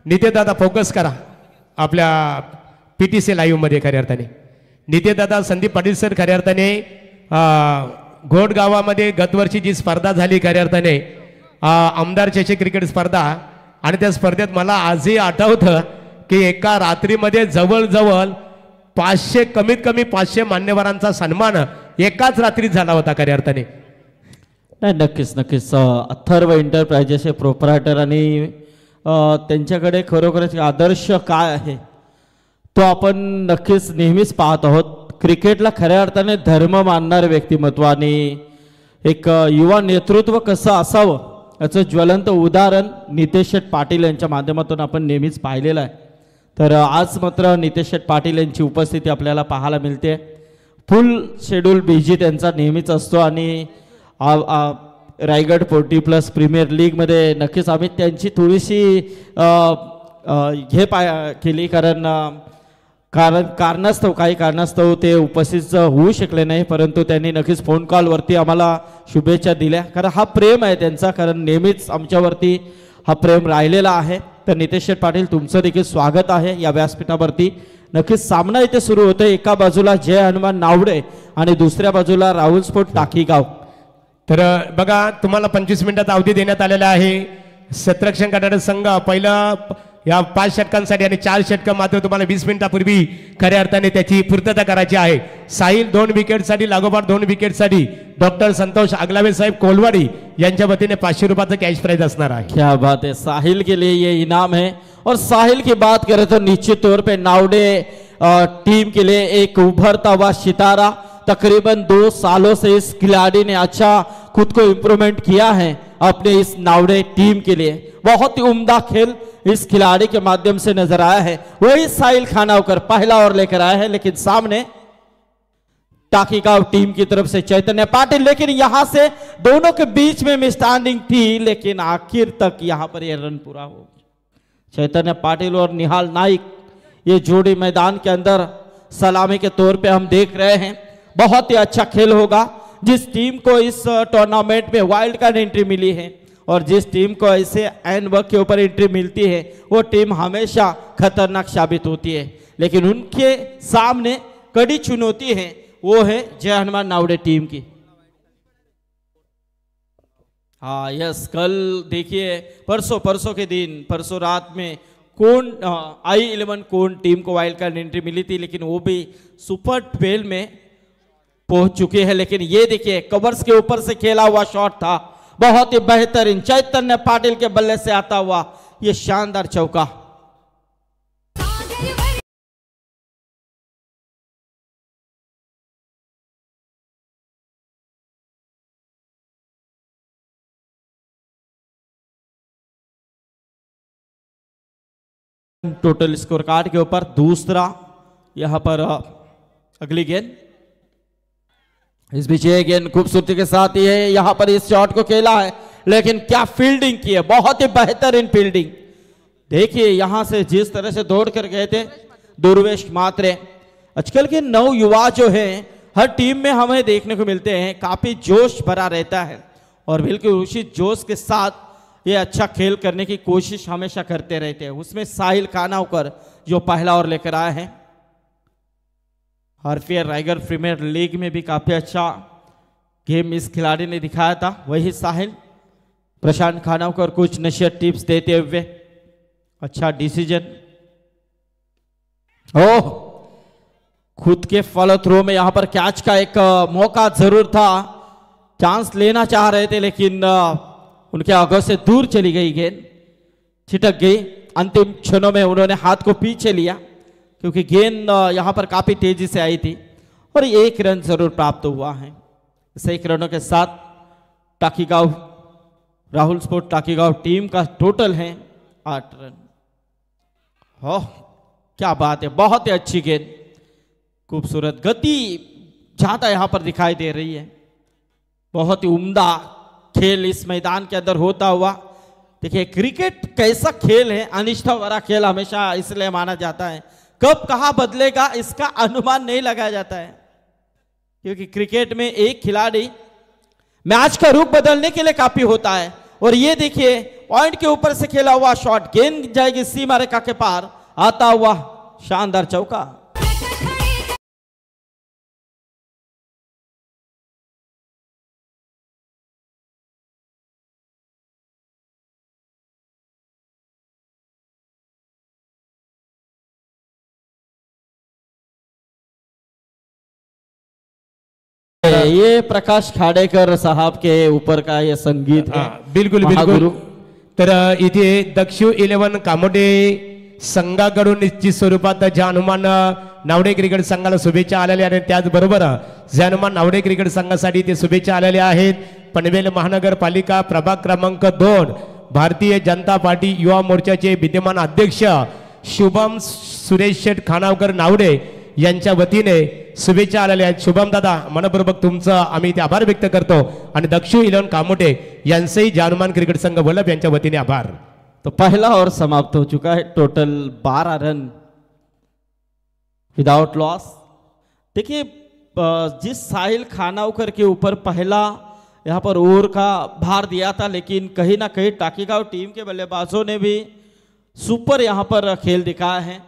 नितेशदादा focus करा आपल्या PTC live मध्ये. खऱ्या अर्थाने नितेशदादा संदीप पाटील सर खऱ्या अर्थाने घोड गावामध्ये गतवर्षी जी स्पर्धा झाली खऱ्या अर्थाने आमदार चषक क्रिकेट स्पर्धा, आणि त्या स्पर्धेत मला आजही आठवतं की एका रात्रीमध्ये जवळजवळ 500 कमीत कमी 500 मान्यवरांचा सन्मान एकाच रात्रीत झाला होता खऱ्या अर्थाने. नाही, नक्कीच नक्कीच अथर्व एंटरप्राइजेसचे प्रोप्रायटर आणि त्यांच्याकडे खरोखरच आदर्श काय आहे तो आपण नक्कीच नेहमीच पाहत आहोत. क्रिकेटला खऱ्या अर्थाने धर्म मानणारे व्यक्तिमत्व आणि एक युवा नेतृत्व कसं असावं याचं ज्वलंत उदाहरण नितेश शेठ पाटील यांच्या माध्यमातून आपण नेहमीच पाहिलेलं आहे. तर आज मात्र नितेश शेठ पाटील यांची उपस्थिती आपल्याला पाहायला मिळते. फुल शेड्यूल बिझी त्यांचा नेहमीच असतो आणि रायगड 40+ प्रीमियर लीगमध्ये नक्कीच आम्ही त्यांची थोडीशी केली काही कारणास्तव ते उपस्थित होऊ शकले नाही, परंतु त्यांनी नक्कीच फोन कॉलवरती आम्हाला शुभेच्छा दिल्या. कारण हा प्रेम आहे त्यांचा, कारण नेहमीच आमच्यावरती हा प्रेम राहिलेला आहे. तर नितेश शेठ पाटील तुमचं देखील स्वागत आहे या व्यासपीठावरती. नक्कीच सामना इथे सुरू होतो. एका बाजूला जय हनुमान नावडे आणि दुसऱ्या बाजूला राहुल स्पोर्ट टाकीगाव. तर बघा तुम्हाला 25 मिनिटात अवधी देण्यात आलेला आहे. क्षेत्ररक्षण करणारा संघ पहिला या 5 षटकांसाठी आणि 4 षटकं मात्र तुम्हाला 20 मिनिटापूर्वी खऱ्या अर्थाने त्याची पूर्तता करायची आहे. साहिल 2 विकेटसाठी लागोपाठ 2 विकेटसाठी डॉक्टर संतोष अगलावे साहेब कोलवाडी यांच्या वतीने 500 रुपयाचं कॅश प्राइज असणार आहे. क्या बात है, साहिल के लिए ये इनाम है. और साहिल की बात करें तो निश्चित तौर पे नावडे टीम के लिए एक उभरता हुआ सितारा. तकरीबन 2 सालों से इस खिलाड़ी ने अच्छा खुद को इम्प्रूवमेंट किया है अपने इस नावडे टीम के लिए. बहुत ही उम्दा खेल इस खिलाड़ी के माध्यम से नजर आया है. वही साहिल खानावकर पहला ओवर लेकर आया है, लेकिन सामने टाकीगांव टीम की तरफ से चैतन्य पाटिल. लेकिन यहां से दोनों के बीच में मिसअंडरस्टैंडिंग थी, लेकिन आखिर तक यहां पर यह रन पूरा हो. चैतन्य पाटिल और निहाल नाइक ये जोड़ी मैदान के अंदर सलामी के तौर पे हम देख रहे हैं. बहुत ही अच्छा खेल होगा. जिस टीम को इस टूर्नामेंट में वाइल्ड कार्ड एंट्री मिली है और जिस टीम को ऐसे एंड वर्क के ऊपर एंट्री मिलती है वो टीम हमेशा खतरनाक साबित होती है. लेकिन उनके सामने कड़ी चुनौती है, वो है जय हनुमान नावडे टीम की. हाँ यस, कल देखिए परसों के दिन परसों रात में कौन I11 कौन टीम को वाइल्ड कार्ड एंट्री मिली थी, लेकिन वो भी सुपर 12 में पहुंच चुके हैं. लेकिन ये देखिए कवर्स के ऊपर से खेला हुआ शॉट था, बहुत ही बेहतरीन चैतन्य पाटिल के बल्ले से आता हुआ ये शानदार चौका. टोटल स्कोर कार्ड के ऊपर दूसरा यहां पर अगली गेंद. इस बीच ये गेंद खूबसूरती के साथ ही है, यहां पर इस शॉट को खेला है, लेकिन क्या फील्डिंग की है, बहुत ही बेहतरीन फील्डिंग. देखिए यहां से जिस तरह से दौड़ कर गए थे दुर्वेश मात्रे. आजकल के नव युवा जो है हर टीम में हमें देखने को मिलते हैं, काफी जोश भरा रहता है और बिल्कुल उसी जोश के साथ ये अच्छा खेल करने की कोशिश हमेशा करते रहते हैं. उसमें साहिल खानावकर जो पहला ओवर लेकर आए हैं. हरफियर रायगढ़ प्रीमियर लीग में भी काफी अच्छा गेम इस खिलाड़ी ने दिखाया था. वही साहिल प्रशांत खानावकर कुछ नशियत टिप्स देते हुए अच्छा डिसीजन. ओह, खुद के फॉलो थ्रो में यहां पर कैच का एक मौका जरूर था, चांस लेना चाह रहे थे, लेकिन उनके आगे से दूर चली गई गेंद, छिटक गई. अंतिम क्षणों में उन्होंने हाथ को पीछे लिया क्योंकि गेंद यहां पर काफी तेजी से आई थी और 1 रन जरूर प्राप्त हुआ है. इस 1 रनों के साथ टाकीगांव राहुल स्पोर्ट टाकीगांव टीम का टोटल है 8 रन. ओह क्या बात है, बहुत ही अच्छी गेंद, खूबसूरत गति ज्यादा यहां पर दिखाई दे रही है. बहुत ही उम्दा खेल इस मैदान के अंदर होता हुआ. देखिए क्रिकेट कैसा खेल है, अनिष्ठा भरा खेल हमेशा इसलिए माना जाता है. कब कहां बदलेगा इसका अनुमान नहीं लगाया जाता है, क्योंकि क्रिकेट में एक खिलाड़ी मैच का रुख बदलने के लिए काफी होता है. और ये देखिए पॉइंट के ऊपर से खेला हुआ शॉट, गेंद जाएगी सीमा रेखा के पार, आता हुआ शानदार चौका। ये प्रकाश खाडेकर साहब के ऊपर का ये संगीत है। बिलकुल बिलकुल। तर इथे दक्षिण 11 कामोडे संघाकडून निश्चित स्वरूपात जानुमान नावडे क्रिकेट संघाला शुभेच्छा आलेल्या आहेत। त्याचबरोबर जानुमान नावडे क्रिकेट संघासाठी ते शुभेच्छा आलेल्या आहेत। पनवेल महानगरपालिका प्रभाग क्रमांक 2 भारतीय जनता पार्टी युवा मोर्चाचे विद्यमान अध्यक्ष शुभम सुरेश शेठ खानावकर नावडे यांच्या वतीने शुभेच्छा आलेल्या आहेत। शुभम दादा, मनपूर्वक तुमचं आम्ही इथे आभार व्यक्त करतो आणि दक्षिण 11 कामोटे यांचेही जानुमान क्रिकेट संघ वल्लभ यांच्या वतीने आभार। तो पहला ओवर समाप्त हो चुका है, टोटल 12 रन विदाउट लॉस। देखिए जिस साहिल खानावकर के ऊपर पहला यहाँ पर ओवर का भार दिया था, लेकिन कहीं ना कहीं टाकीगांव टीम के बल्लेबाजों ने भी सुपर यहाँ पर खेल दिखाया है।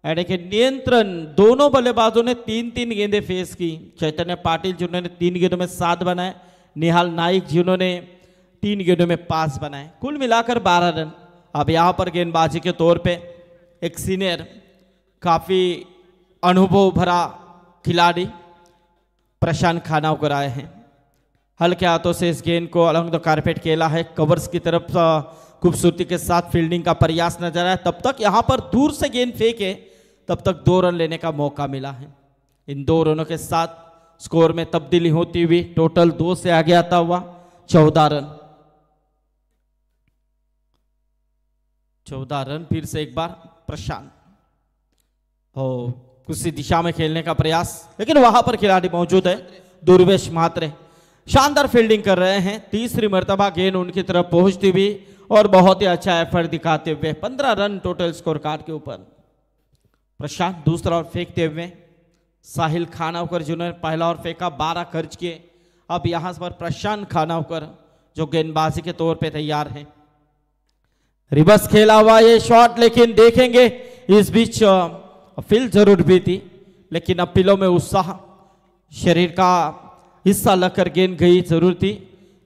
यानी कि नियंत्रण, दोनों बल्लेबाजों ने 3-3 गेंदें फेस की। चैतन्य पाटिल जिन्होंने 3 गेंदों में 7 बनाए, निहाल नाइक जिन्होंने 3 गेंदों में 5 बनाए, कुल मिलाकर 12 रन। अब यहाँ पर गेंदबाजी के तौर पे एक सीनियर, काफ़ी अनुभव भरा खिलाड़ी प्रशांत खानावकर आए हैं। हल्के हाथों से इस गेंद को अलग द कारपेट खेला है, कवर्स की तरफ खूबसूरती के साथ फील्डिंग का प्रयास नजर आया। तब तक यहाँ पर दूर से गेंद फेंके, तब तक 2 रन लेने का मौका मिला है। इन 2 रनों के साथ स्कोर में तब्दीली होती हुई टोटल 2 से आगे आता हुआ 14 रन। 14 रन फिर से एक बार प्रशांत हो उसी दिशा में खेलने का प्रयास, लेकिन वहां पर खिलाड़ी मौजूद है दुर्वेश म्हात्रे, शानदार फील्डिंग कर रहे हैं। तीसरी मर्तबा गेंद उनकी तरफ पहुंचती हुई और बहुत ही अच्छा एफर्ट दिखाते हुए 15 रन टोटल स्कोर कार्ड के ऊपर। प्रशांत दूसरा ओवर फेंकते हुए, साहिल खानावकर जिन्होंने पहला ओवर फेंका 12 खर्च किए। अब यहां पर प्रशांत खानावकर जो गेंदबाजी के तौर पे तैयार हैं। रिवर्स खेला हुआ ये शॉट, लेकिन देखेंगे इस बीच फील जरूर भी थी, लेकिन अब पिलों में उत्साह, शरीर का हिस्सा लगकर गेंद गई जरूर थी,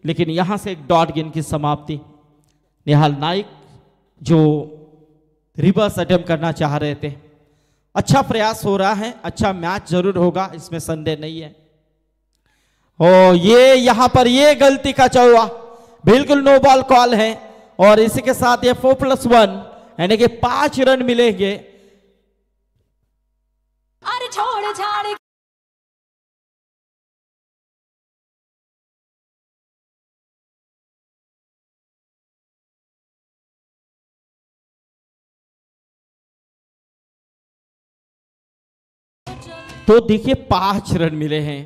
लेकिन यहां से एक डॉट गेंद की समाप्ति। निहाल नाइक जो रिवर्स अटेम्प्ट करना चाह रहे थे, अच्छा प्रयास हो रहा है, अच्छा मैच जरूर होगा, इसमें संदेह नहीं है। ओ ये यहां पर ये गलती का चौवा, बिल्कुल नो बॉल कॉल है और इसी के साथ ये 4+1 यानी कि 5 रन मिलेंगे। अरे छोड़ छाड़ तो देखिए 5 रन मिले हैं,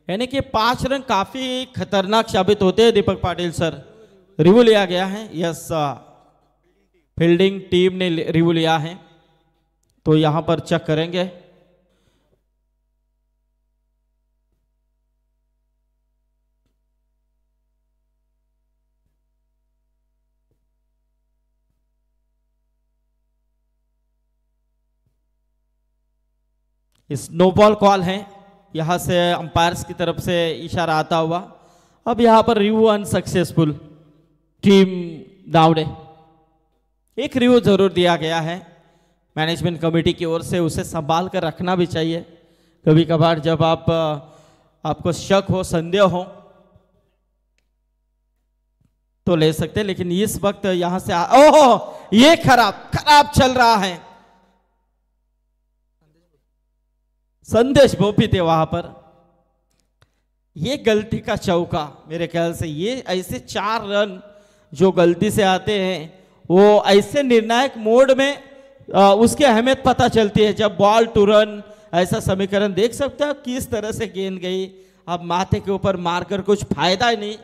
यानी कि 5 रन काफी खतरनाक साबित होते हैं। दीपक पाटिल सर, रिव्यू लिया गया है, यस फील्डिंग टीम ने रिव्यू लिया है, तो यहां पर चेक करेंगे। इस नो बॉल कॉल है, यहां से अंपायर्स की तरफ से इशारा आता हुआ। अब यहां पर रिव्यू अनसक्सेसफुल, टीम दावड़े। एक रिव्यू जरूर दिया गया है मैनेजमेंट कमेटी की ओर से, उसे संभाल कर रखना भी चाहिए। कभी कभार जब आपको शक हो, संदेह हो तो ले सकते हैं, लेकिन इस वक्त यहां से ओह ये खराब चल रहा है। संदेश बोपी थे वहां पर, ये गलती का चौका मेरे ख्याल से, ये ऐसे 4 रन जो गलती से आते हैं वो ऐसे निर्णायक मोड में उसकी अहमियत पता चलती है। जब बॉल टू रन ऐसा समीकरण देख सकते हो किस तरह से गेंद गई, अब माथे के ऊपर मारकर कुछ फायदा ही नहीं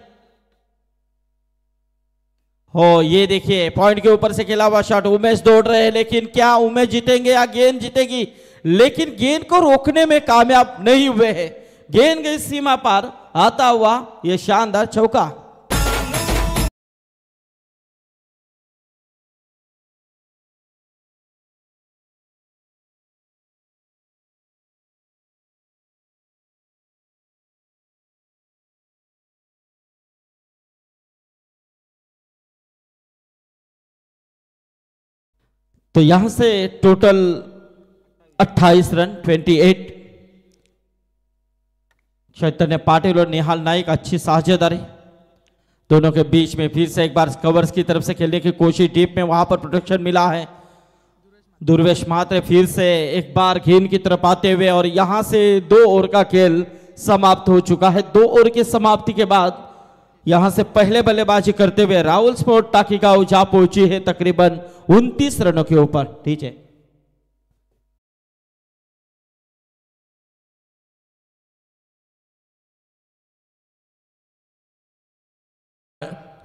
हो। ये देखिए पॉइंट के ऊपर से खेला हुआ शॉट, उमेश दौड़ रहे हैं, लेकिन क्या उमेश जीतेंगे या गेंद जीतेगी, लेकिन गेंद को रोकने में कामयाब नहीं हुए हैं। गेंद गई सीमा पार, आता हुआ यह शानदार चौका। तो यहां से टोटल 28 रन 28। चैतन्य पाटिल और निहाल नाइक अच्छी साझेदारी दोनों के बीच में। फिर से एक बार कवर्स की तरफ से खेलने की कोशिश, डीप में वहां पर प्रोटेक्शन मिला है। दुर्वेश मात्रे फिर से एक बार गेंद की तरफ आते हुए, और यहां से 2 ओवर का खेल समाप्त हो चुका है। 2 ओवर की समाप्ति के बाद यहां से पहले बल्लेबाजी करते हुए राहुल स्पोर्ट टाकीगांव जा पहुंची है तकरीबन 29 रनों के ऊपर। ठीक है,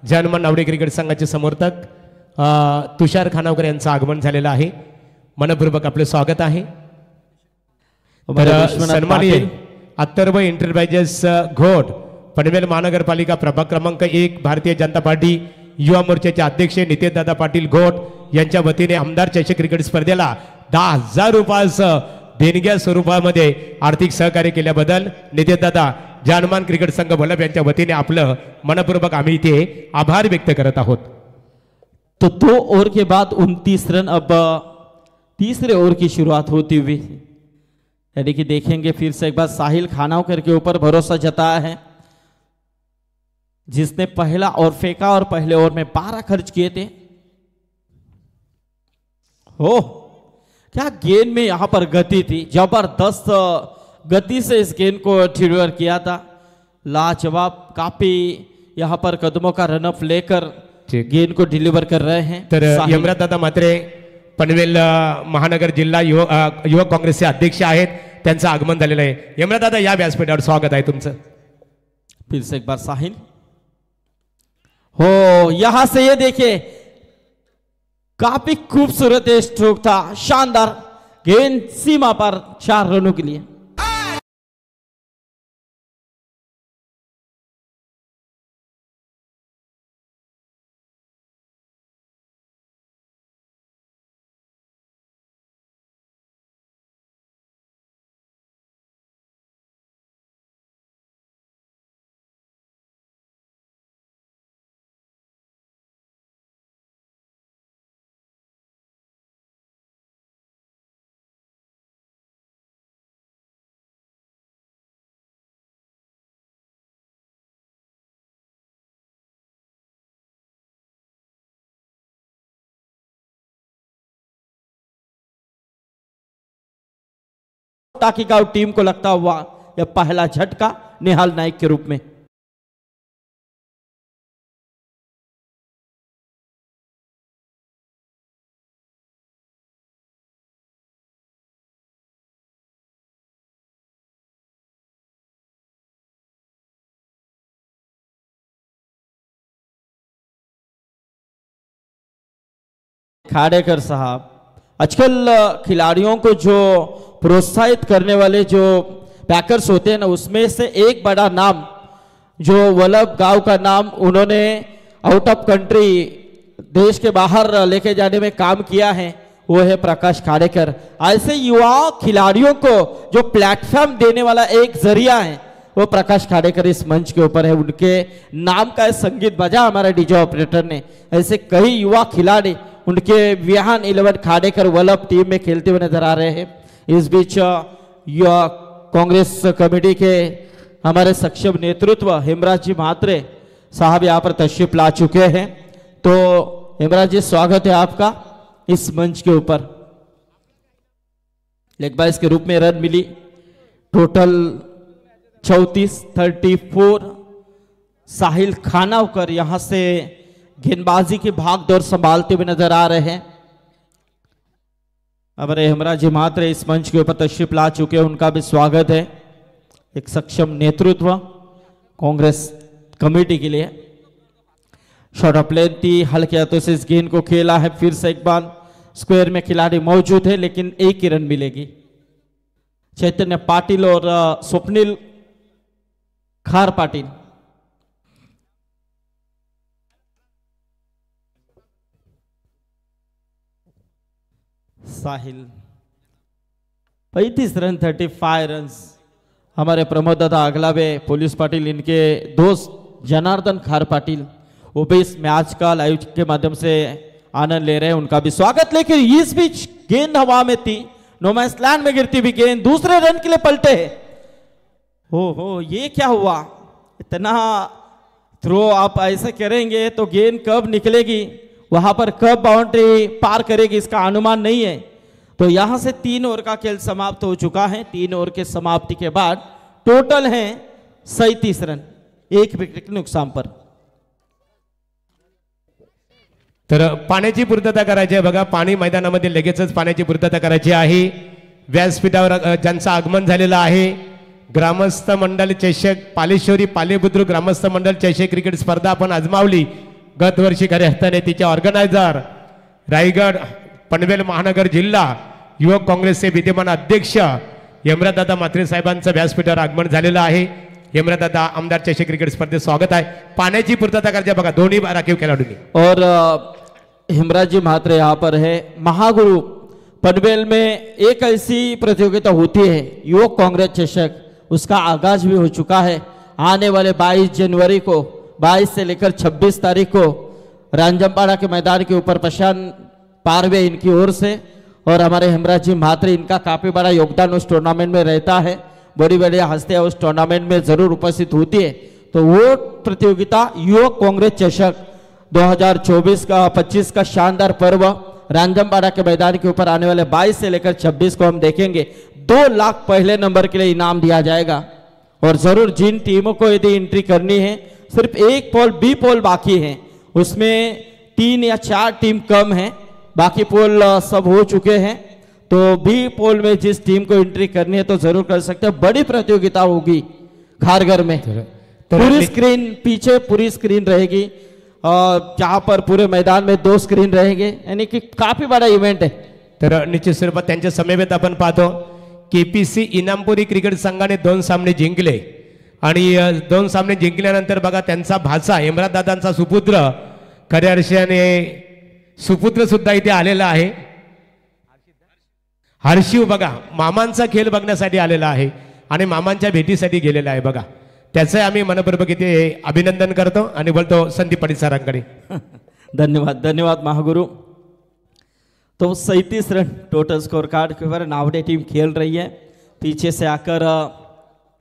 जनमन नावडे क्रिकेट संघाचे समर्थक तुषार खानावकर यांचं आगमन झालेलं आहे। मनपूर्वक आपले स्वागत आहे। सन्माननीय अत्तर्व एंटरप्राइजेस घोट पनवेल महानगरपालिका प्रभाग क्रमांक 1 भारतीय जनता पार्टी युवा मोर्चाचे अध्यक्ष नितेशदादा पाटील घोट यांच्या वतीने आमदार चषक क्रिकेट स्पर्धेला 10,000 रुपयाचं देणग्या स्वरूपामध्ये आर्थिक सहकार्य केल्याबद्दल नितेशदादा जानमान क्रिकेट संघ वल्लभ यांच्या वतीने आपलं मनपूर्वक आम्ही इथे आभार व्यक्त करत आहोत। तो 2 ओवर के बाद 29 रन। अब तीसरे ओवर की शुरुआत होती हुई, यानी कि देखेंगे फिर से एक बार साहिल खानावकर के ऊपर भरोसा जताया है, जिसने पहला ओवर फेंका और पहले ओवर में 12 खर्च किए थे। हो क्या गेंद में यहां पर गति थी, जबरदस्त गति से इस गेंद को डिलीवर किया था। लाजवाब, काफी यहां पर कदमों का रनअप लेकर गेंद को डिलीवर कर रहे हैं। तर यमराज दादा मात्रे पनवेल महानगर जिल्हा युवक काँग्रेसचे अध्यक्ष आहेत, त्यांचं आगमन झालेलं आहे। यमराज दादा या व्यासपीठावर स्वागत आहे तुमचं। फिर से एक बार साहिल हो, यहां से ये देखिए काफी खूबसूरत स्ट्रोक था, शानदार गेंद सीमा पर 4 रनों के लिए। टाकीगांव टीम को लगता हुआ यह पहला झटका निहाल नाइक के रूप में। खाड़ेकर साहब, आजकल खिलाड़ियों को जो प्रोत्साहित करने वाले जो पैकर्स होते हैं ना, उसमें से एक बड़ा नाम जो वल्लभ गांव का नाम उन्होंने आउट ऑफ कंट्री देश के बाहर लेके जाने में काम किया है, वो है प्रकाश खाड़ेकर। ऐसे युवा खिलाड़ियों को जो प्लेटफॉर्म देने वाला एक जरिया है वो प्रकाश खाड़ेकर इस मंच के ऊपर है। उनके नाम का संगीत बजा हमारे डीजे ऑपरेटर ने। ऐसे कई युवा खिलाड़ी उनके विहान 11 खाड़ेकर वल्लभ टीम में खेलते हुए नजर आ रहे हैं। इस बीच कांग्रेस कमेटी के हमारे सक्षम नेतृत्व हेमराज जी म्हात्रे साहब यहाँ पर तशरीफ ला चुके हैं। तो हेमराज जी, स्वागत है आपका इस मंच के ऊपर। लेग बाइस के रूप में रन मिली टोटल 34 साहिल खानावकर यहां से गेंदबाजी की भागदौड़ संभालते हुए नजर आ रहे हैं। हमारे हेमराज जी म्हात्रे इस मंच के ऊपर तशरीफ ला चुके हैं, उनका भी स्वागत है। एक सक्षम नेतृत्व कांग्रेस कमेटी के लिए। शॉट ऑफ लेंथ थी, हल्के हाथों से इस गेंद को खेला है। फिर से एक बार स्क्वायर में खिलाड़ी मौजूद है, लेकिन एक ही रन मिलेगी। चैतन्य पाटिल और स्वप्निल खार पाटिल। साहिल 35 रन 35 रन। हमारे प्रमोद दादा अगलावे पुलिस पाटिल, इनके दोस्त जनार्दन खार पाटिल वो भी इस मैच का लाइव के माध्यम से आनंद ले रहे हैं, उनका भी स्वागत। लेकिन इस बीच गेंद हवा में थी, नो मैंस लैंड में गिरती हुई गेंद दूसरे रन के लिए पलटे। हो ये क्या हुआ? इतना थ्रो आप ऐसे करेंगे तो गेंद कब निकलेगी, वहां पर कब बाउंड्री पार करेगी, इसका अनुमान नहीं है। तो यहां से 3 ओवर का खेल समाप्त हो चुका है। 3 ओवर के समाप्ति के बाद टोटल है 37 रन, 1 विकेट के नुकसान पर। तर पाण्याची पूर्तता करायची आहे बघा, पाणी मैदानामध्ये लगेचच पाण्याची पूर्तता करायची आहे। व्यासपीठावर ज्यांचं आगमन झालेलं आहे, ग्रामस्थ मंडळ चषक पालेश्वरी पालेबुद्रुक ग्रामस्थ मंडळ चषक क्रिकेट स्पर्धा आपण आजमावली गत वर्षी खऱ्या अर्थाने। तिचे ऑर्गनायझर रायगड पनवेल महानगर जिल्हा युवक काँग्रेसचे विद्यमान अध्यक्ष यमराजदादा म्हात्रे साहेबांचं व्यासपीठावर आगमन झालेलं आहे। यमराजदादा आमदार चषक क्रिकेट स्पर्धेत स्वागत आहे। पाण्याची पूर्तता करायची बघा दोन्ही राखीव खेळाडूंनी। और हेमराज जी म्हात्रे यहाँ पर है। महागुरु पनवेल में एक ऐसी प्रतियोगिता होती है युवक कांग्रेस चषक, उसका आगाज भी हो चुका है। आने वाले 22 जनवरी को 22 से लेकर 26 तारीख को रांजमपाड़ा के मैदान के ऊपर प्रशांत पारवे इनकी ओर से और हमारे हेमराज जी म्हात्रे, इनका काफी बड़ा योगदान उस टूर्नामेंट में रहता है। बड़ी बड़ी हस्तियां उस टूर्नामेंट में जरूर उपस्थित होती है। तो वो प्रतियोगिता युवक कांग्रेस चषक 2024 का 25 का शानदार पर्व रांजमपाड़ा के मैदान के ऊपर आने वाले 22 से लेकर 26 को हम देखेंगे। 2 लाख पहले नंबर के लिए इनाम दिया जाएगा। और जरूर जिन टीमों को यदि एंट्री करनी है, सिर्फ एक पोल बी पोल बाकी है, उसमें 3 या 4 टीम कम है, बाकी पोल सब हो चुके हैं। तो बी पोल में जिस टीम को एंट्री करनी है तो जरूर कर सकते हैं। बड़ी प्रतियोगिता होगी खारघर में। पूरी स्क्रीन पीछे पूरी स्क्रीन रहेगी, जहां पर पूरे मैदान में 2 स्क्रीन रहेंगे, यानी कि काफी बड़ा इव्हेंट है। तर निश्चित स्वरूपात त्यांच्या समवेत आपण पाहतो केपीसी इनामपुरी क्रिकेट संघाने 2 सामने जिंकले आणि 2 सामने जिंकल्यानंतर बघा त्यांचा भाचा हेमराजदादांचा सुपुत्र खऱ्या अर्थाने सुपुत्र सुद्धा इथे आलेला आहे। हर्षिव बघा मामांचा खेळ बघण्यासाठी आलेला आहे आणि मामांच्या भेटीसाठी गेलेला आहे बघा। त्याचे आम्ही मनपूर्वक इथे अभिनंदन करतो आणि बोलतो संदीप पाटील सरांकडे। धन्यवाद धन्यवाद महागुरु। तो 37 रन टोटल स्कोर कार्ड के ऊपर नावड़े टीम खेल रही है। पीछे से आकर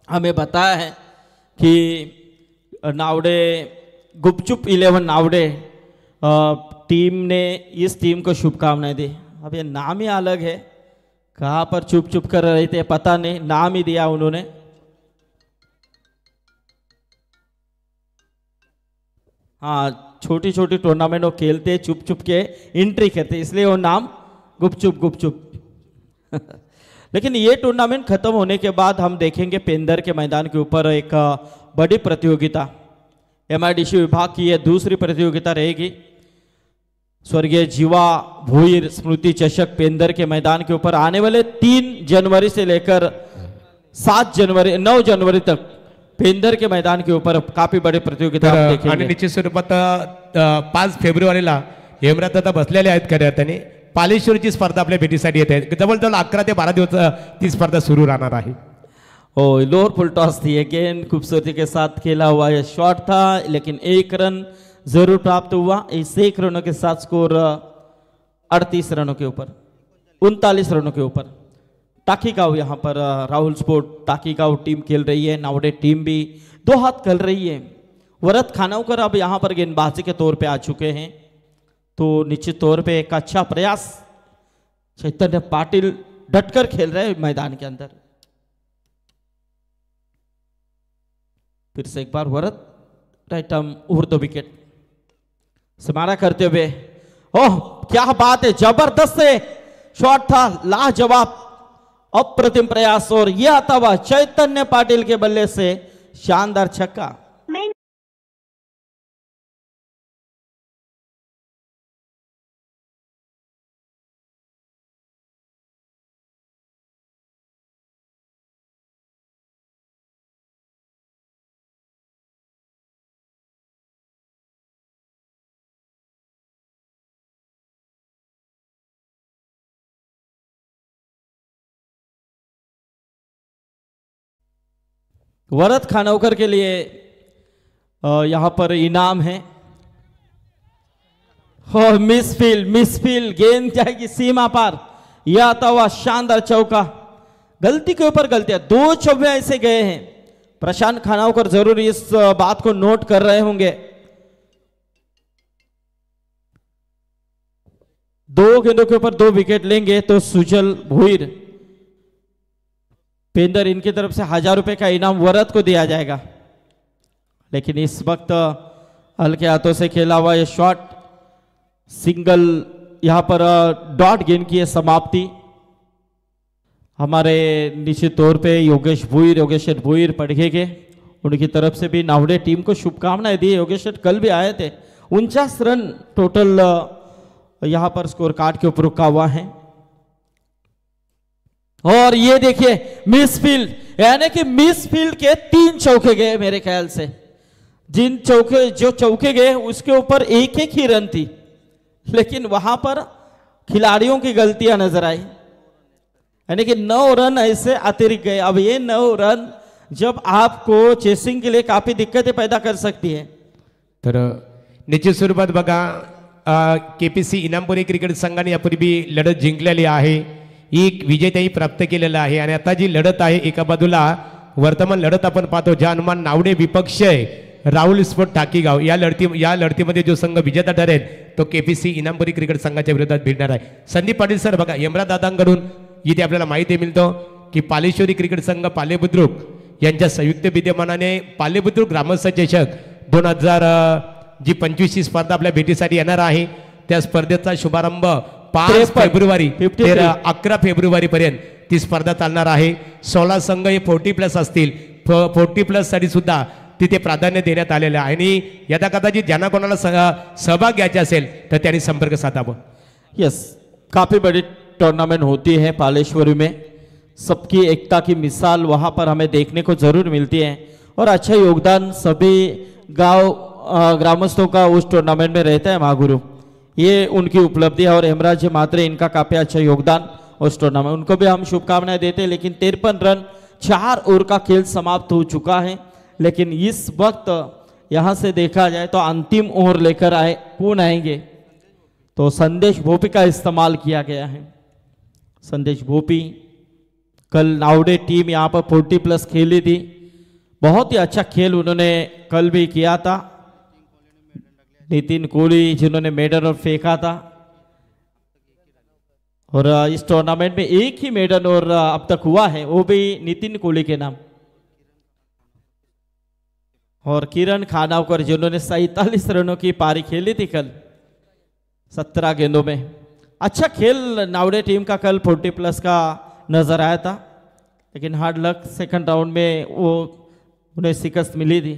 हमें बताया है कि नावड़े गुपचुप 11 नावड़े टीम ने इस टीम को शुभकामनाएं दी। अब ये नाम ही अलग है, कहाँ पर चुप चुप कर रहे थे पता नहीं, नाम ही दिया उन्होंने। हाँ, छोटी छोटी टूर्नामेंट वो खेलते चुप चुप के एंट्री करते, इसलिए वो नाम गुपचुप गुपचुप। लेकिन ये टूर्नामेंट खत्म होने के बाद हम देखेंगे पेंदर के मैदान के ऊपर एक बड़ी प्रतियोगिता एमआईडीसी विभाग की ये दूसरी प्रतियोगिता रहेगी। स्वर्गीय जीवा भोईर स्मृति चषक पेंदर के मैदान के ऊपर आने वाले 3 जनवरी से लेकर 9 जनवरी तक पेंदर के मैदान के ऊपर काफी बड़ी प्रतियोगिता आप देखेंगे। आणि निश्चित स्वरूपात 5 फेब्रुवारीला हेमराजदादा बसलेले आहेत खऱ्या अर्थाने। पालेश्वरची स्पर्धा आपल्या भेटीसाठी येत आहे। जवळजवळ 11 ते 12 दिवस ती स्पर्धा सुरू राहणार आहे। लोअर फुल टॉस थी, अगेन खूबसूरती के साथ खेला हुआ यह शॉट था, लेकिन 1 रन जरूर प्राप्त हुआ। इस 1 रनों के साथ स्कोर 38 रनों के ऊपर 39 रनों के ऊपर। टाकीगांव यहाँ पर राहुल स्पोर्ट टाकीगांव टीम खेल रही है। नावड़े टीम भी 2 हाथ खेल रही है। वरद खानोकर अब यहाँ पर गेंदबाजी के तौर पे आ चुके हैं, तो निश्चित तौर पे एक अच्छा प्रयास। चैतन्य पाटिल डटकर खेल रहे हैं मैदान के अंदर। फिर से एक बार Varad right arm over the wicket से मारा करते हुए, ओह क्या बात है, जबरदस्त से शॉट था, लाजवाब अप्रतिम प्रयास। और यह आता हुआ चैतन्य पाटिल के बल्ले से शानदार छक्का। वरद खानोकर के लिए यहां पर इनाम है और मिसफील्ड गेंद जाएगी सीमा पार। यह था वह शानदार चौका। गलती के ऊपर गलतियां, 2 चौके ऐसे गए हैं। प्रशांत खानावकर जरूर इस बात को नोट कर रहे होंगे। 2 गेंदों के ऊपर 2 विकेट लेंगे तो सुजल भुईर पेंदर इनकी तरफ से 1000 रुपए का इनाम वरद को दिया जाएगा। लेकिन इस वक्त हल्के हाथों से खेला हुआ यह शॉट सिंगल, यहां पर डॉट गेंद की समाप्ति। हमारे निश्चित तौर पे योगेश्वर भुईर पढ़े के उनकी तरफ से भी नावड़े टीम को शुभकामनाएं दी। योगेश्वर कल भी आए थे। 49 रन टोटल यहां पर स्कोर कार्ड के ऊपर रुका हुआ है। और ये देखिए मिसफील्ड, यानी कि मिसफील्ड के 3 चौके गए मेरे ख्याल से। जो चौके गए उसके ऊपर एक ही रन थी, लेकिन वहां पर खिलाड़ियों की गलतियां नजर आई, यानी कि 9 रन ऐसे अतिरिक्त गए। अब ये 9 रन जब आपको चेसिंग के लिए काफी दिक्कतें पैदा कर सकती है। तर निश्चित स्वरूपात बघा केपीसी इनामपुरी क्रिकेट संघाने यापूर्वी लढत जिंकलेली आहे, एक विजेताही प्राप्त केलेला आहे। आणि आता जी लढत आहे, एका बाजूला वर्तमान लढत आपण पाहतो, ज्या हनुमान नावडे विपक्ष आहे राहुल स्पोर्ट टाकीगाव, या लढतीमध्ये जो संघ विजेता ठरेल तो केपीसी इनामपुरी क्रिकेट संघाच्या विरोधात भिडणार आहे। संदीप पाटील सर बघा, यमराज दादांकडून इथे आपल्याला माहिती मिळतो की पालेश्वरी क्रिकेट संघ पालेबुद्रुक यांच्या संयुक्त विद्यमानाने पालेबुद्रुक ग्रामस्थ चषक 2025 स्पर्धा आपल्या भेटीसाठी येणार आहे। त्या स्पर्धेचा शुभारंभ 5 फेब्रुवारी 11 फेब्रुवारी पर्यंत ती स्पर्धा चालणार आहे। 16 संघ हे 40+ असतील। 40+ साठी सुद्धा तिथे प्राधान्य देण्यात आलेलं आहे। आणि यदा कदाचित ज्यांना कोणाला सहभाग घ्यायचा असेल तर त्यांनी संपर्क साधावा। यस, काफी बड़ी टूर्नामेंट होती है पालेश्वरी में, सबकी एकता की मिसाल वहां पर हमें देखने को जरूर मिलती है। और अच्छा योगदान सभी ग्रामस्थों का उस टूर्नामेंट में रहता है महागुरु, ये उनकी उपलब्धि है। और हेमराज मात्रे इनका काफी अच्छा योगदान उस टूर्नामेंट, उनको भी हम शुभकामनाएं देते हैं। लेकिन 53 रन 4 ओवर का खेल समाप्त हो चुका है। लेकिन इस वक्त यहां से देखा जाए तो अंतिम ओवर लेकर आए, कौन आएंगे? तो संदेश भोपी का इस्तेमाल किया गया है। संदेश भोपी, कल नावड़े टीम यहां पर 40+ खेली थी, बहुत ही अच्छा खेल उन्होंने कल भी किया था। नितिन कोहली जिन्होंने मेडन और फेंका था, और इस टूर्नामेंट में एक ही मेडन और अब तक हुआ है, वो भी नितिन कोहली के नाम। और किरण खानावकर जिन्होंने 47 रनों की पारी खेली थी कल 17 गेंदों में। अच्छा खेल नावड़े टीम का कल 40+ का नजर आया था, लेकिन हार्ड लक सेकंड राउंड में वो उन्हें शिकस्त मिली थी।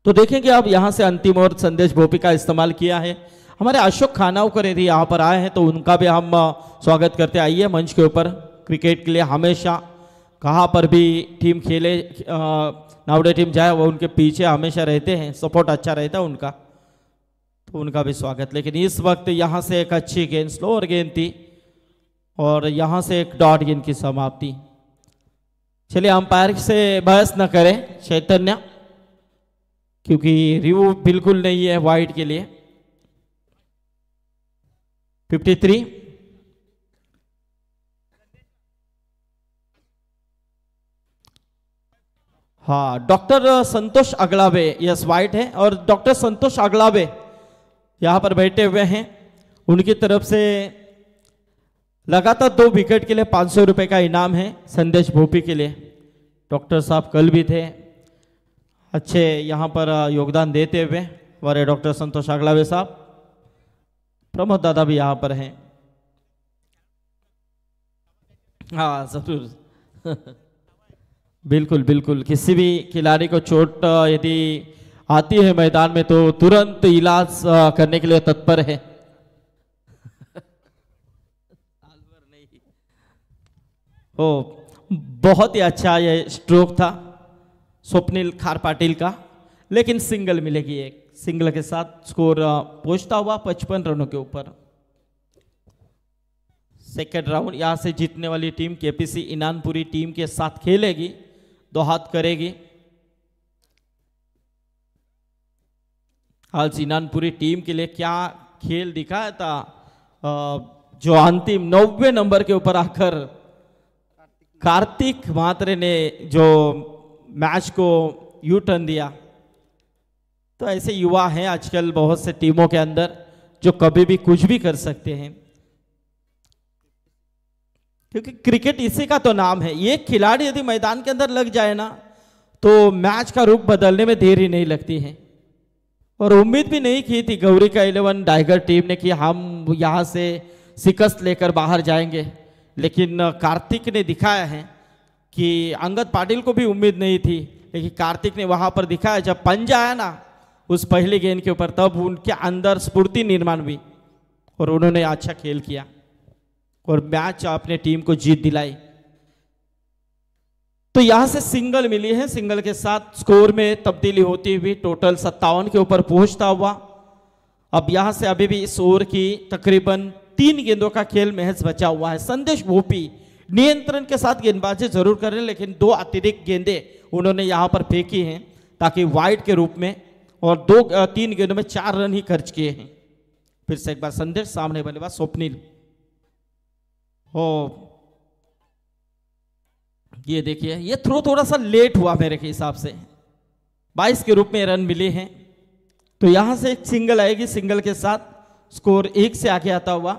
तो देखेंगे अब यहां से अंतिम और संदेश भोपी का इस्तेमाल किया है। हमारे अशोक खानावकर यदि यहाँ पर आए हैं तो उनका भी हम स्वागत करते। आइए मंच के ऊपर। क्रिकेट के लिए हमेशा कहाँ पर भी टीम खेले, नावड़े टीम जाए, वो उनके पीछे हमेशा रहते हैं, सपोर्ट अच्छा रहता है उनका, तो उनका भी स्वागत। लेकिन इस वक्त यहाँ से एक अच्छी गेंद, स्लोअर गेंद थी, और यहाँ से एक डॉट गेंद की समाप्ति। चलिए अंपायर से बहस न करें चैतन्य, क्योंकि रिव्यू बिल्कुल नहीं है वाइड के लिए। 53 हाँ, डॉक्टर संतोष अगलावे, यस वाइट है, और डॉक्टर संतोष अगलावे यहां पर बैठे हुए हैं। उनकी तरफ से लगातार 2 विकेट के लिए 500 रुपए का इनाम है संदेश भोपी के लिए। डॉक्टर साहब कल भी थे, अच्छे यहां पर योगदान देते हुए हमारे डॉक्टर संतोष अगलावे साहब। प्रमोद दादा भी यहां पर हैं। हाँ जरूर बिल्कुल बिल्कुल, किसी भी खिलाड़ी को चोट यदि आती है मैदान में तो तुरंत इलाज करने के लिए तत्पर है। ओ बहुत ही अच्छा ये स्ट्रोक था स्वप्निल खार पाटिल का, लेकिन सिंगल मिलेगी। एक सिंगल के साथ स्कोर पहुंचता हुआ 55 रनों के ऊपर। सेकेंड राउंड यहां से जीतने वाली टीम केपीसी इनानपुरी टीम के साथ खेलेगी, 2 हाथ करेगी। आज इनानपुरी टीम के लिए क्या खेल दिखाया था, जो अंतिम 90 नंबर के ऊपर आकर कार्तिक म्हात्रे ने जो मैच को यू टर्न दिया। तो ऐसे युवा हैं आजकल बहुत से टीमों के अंदर जो कभी भी कुछ भी कर सकते हैं, क्योंकि क्रिकेट इसी का तो नाम है। ये खिलाड़ी यदि मैदान के अंदर लग जाए ना तो मैच का रुख बदलने में देरी नहीं लगती है। और उम्मीद भी नहीं की थी गौरी का 11 टाइगर टीम ने कि हम यहाँ से शिकस्त लेकर बाहर जाएंगे, लेकिन कार्तिक ने दिखाया है कि अंगद पाटिल को भी उम्मीद नहीं थी, लेकिन कार्तिक ने वहाँ पर दिखाया। जब पंजा आया ना उस पहली गेंद के ऊपर, तब उनके अंदर स्फूर्ति निर्माण हुई और उन्होंने अच्छा खेल किया और मैच अपने टीम को जीत दिलाई। तो यहां से सिंगल मिली है, सिंगल के साथ स्कोर में तब्दीली होती हुई टोटल 57 के ऊपर पहुंचता हुआ। अब यहां से अभी भी इस ओवर की तकरीबन 3 गेंदों का खेल महज बचा हुआ है। संदेश भोपी नियंत्रण के साथ गेंदबाजी जरूर कर रहे हैं, लेकिन 2 अतिरिक्त गेंदें उन्होंने यहां पर फेंकी हैं ताकि वाइड के रूप में, और 3 गेंदों में 4 रन ही खर्च किए हैं। फिर से एक बार संदेश, सामने बल्लेबाज स्वप्निल। हो ये देखिए, ये थ्रो थोड़ा सा लेट हुआ मेरे के हिसाब से। 22 के रूप में रन मिले हैं, तो यहां से एक सिंगल आएगी। सिंगल के साथ स्कोर 1 से आगे आता हुआ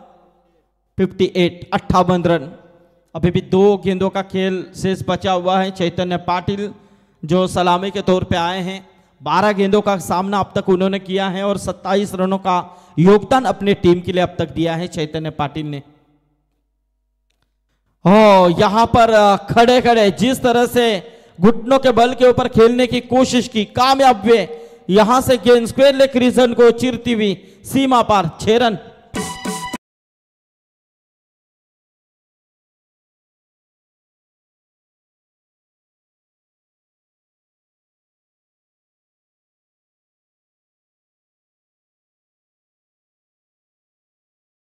58 रन। अभी भी 2 गेंदों का खेल शेष बचा हुआ है। चैतन्य पाटिल जो सलामी के तौर पे आए हैं, 12 गेंदों का सामना अब तक उन्होंने किया है और 27 रनों का योगदान अपने टीम के लिए अब तक दिया है चैतन्य पाटिल ने। यहां पर खड़े खड़े जिस तरह से घुटनों के बल के ऊपर खेलने की कोशिश की, कामयाब हुए। यहां से गेंद स्क्वायर लेग रीजन को चिरती हुई सीमा पार 6 रन।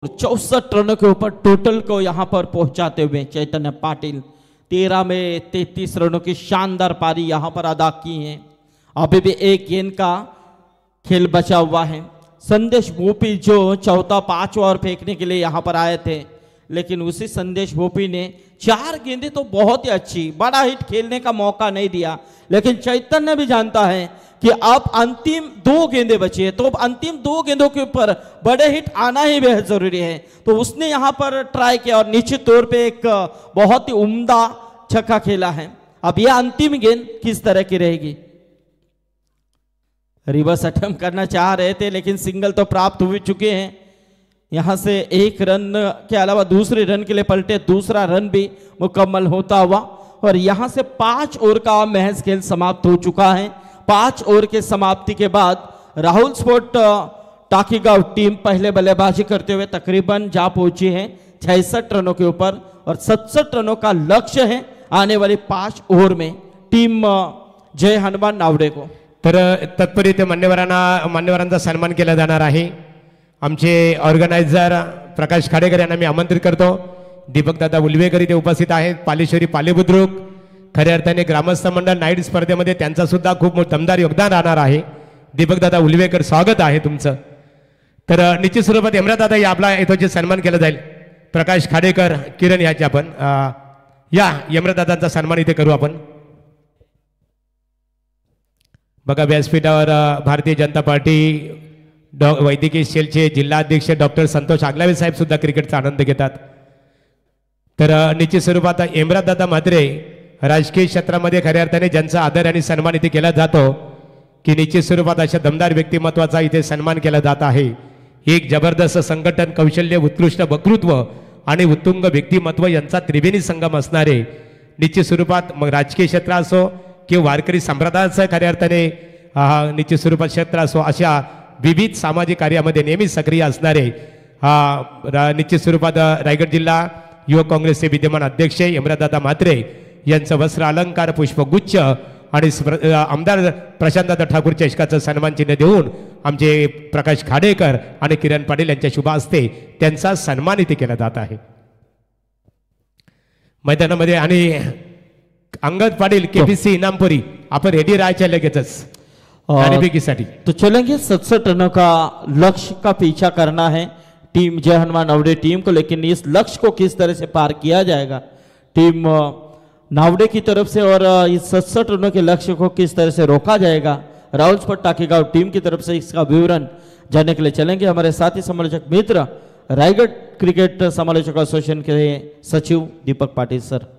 और 64 रनों के ऊपर टोटल को यहां पर पहुंचाते हुए चैतन्य पाटिल 13 में 33 रनों की शानदार पारी यहां पर अदा की है। अभी भी 1 गेंद का खेल बचा हुआ है। संदेश भोपी जो चौथा 5 ओवर फेंकने के लिए यहां पर आए थे, लेकिन उसी संदेश भोपी ने 4 गेंदें तो बहुत ही अच्छी, बड़ा हिट खेलने का मौका नहीं दिया। लेकिन चैतन्य भी जानता है कि अब अंतिम 2 गेंदें बची है, तो अंतिम 2 गेंदों के ऊपर बड़े हिट आना ही बेहद जरूरी है। तो उसने यहां पर ट्राई किया और निश्चित तौर पे एक बहुत ही उम्दा छक्का खेला है। अब यह अंतिम गेंद किस तरह की रहेगी। रिवर्स अटेम्प्ट करना चाह रहे थे, लेकिन सिंगल तो प्राप्त हो चुके हैं। यहां से 1 रन के अलावा दूसरे रन के लिए पलटे, दूसरा रन भी मुकम्मल होता हुआ और यहां से 5 ओवर का महज खेल समाप्त हो चुका है। 5 ओवर के समाप्ति के बाद राहुल स्पोर्ट टाकीगांव टीम पहले बल्लेबाजी करते हुए तकरीबन जा पहुंची है 66 रनों के ऊपर और 67 रनों का लक्ष्य है आने वाले 5 ओव्हर में टीम जय हनुमान नावडे को। तर तत्पर इथे मान्यवरांचा सन्मान केला जाणार आहे। आमचे ऑर्गनायझर प्रकाश खाडेकर यांना मी आमंत्रित करतो। दीपकदादा उलवेकर इथे उपस्थित आहेत। पालेश्वरी पालेबुद्रुक खऱ्या अर्थाने ग्रामस्थ मंडळ नाईट स्पर्धेमध्ये त्यांचा सुद्धा खूप दमदार योगदान राहणार आहे। दीपकदादा उलवेकर स्वागत आहे तुमचं। तर निश्चित स्वरूपात यमराजदादा या आपला इथं सन्मान केला जाईल। प्रकाश खाडेकर किरण याचे आपण या यमराजदादांचा सन्मान इथे करू आपण। बघा व्यासपीठावर भारतीय जनता पार्टी वैद्यकीय सेलचे जिल्हाध्यक्ष डॉक्टर संतोष आगलावे साहेब सुद्धा क्रिकेटचा आनंद घेतात। तर निश्चित स्वरूपात यमराजदादा म्हात्रे राजकीय क्षेत्रामध्ये खऱ्या अर्थाने ज्यांचा आदर आणि सन्मान इथे केला जातो की निश्चित स्वरूपात अशा दमदार व्यक्तिमत्वाचा इथे सन्मान केला जात आहे। एक जबरदस्त संघटन कौशल्य, उत्कृष्ट वक्तृत्व आणि उत्तुंग व्यक्तिमत्व यांचा त्रिवेणी संगम असणारे निश्चित स्वरूपात मग राजकीय क्षेत्र असो किंवा वारकरी संप्रदायाचं खऱ्या अर्थाने निश्चित स्वरूपात क्षेत्र असो, अशा विविध सामाजिक कार्यामध्ये नेहमी सक्रिय असणारे निश्चित स्वरूपात रायगड जिल्हा युवक काँग्रेसचे विद्यमान अध्यक्ष यमराजदादा म्हात्रे यांचं वस्त्र अलंकार, पुष्पगुच्छ आणि आमदार प्रशांतदादा ठाकूर चषकाचं सन्मान चिन्ह देऊन आमचे प्रकाश खाडेकर आणि किरण पाटील यांच्या शुभ हस्ते त्यांचा सन्मान इथे केला जात आहे मैदानामध्ये। आणि अंगद पाटील केपीसी इनामपुरी आपण रेडी राहायच्या लगेचच। नाणेफेकीसाठी तो चलेंगे 67 रनों का लक्ष्य का पीछा करना है टीम जय हनुमान नावड़े टीम को, लेकिन इस लक्ष्य को किस तरह से पार किया जाएगा टीम नावड़े की तरफ से, और इस 67 रनों के लक्ष्य को किस तरह से रोका जाएगा राहुल स्पोर्ट टाकीगांव टीम की तरफ से, इसका विवरण जानने के लिए चलेंगे हमारे साथी समालोचक मित्र रायगढ़ क्रिकेट समालोचक एसोसिएशन के सचिव दीपक पाटिल सर।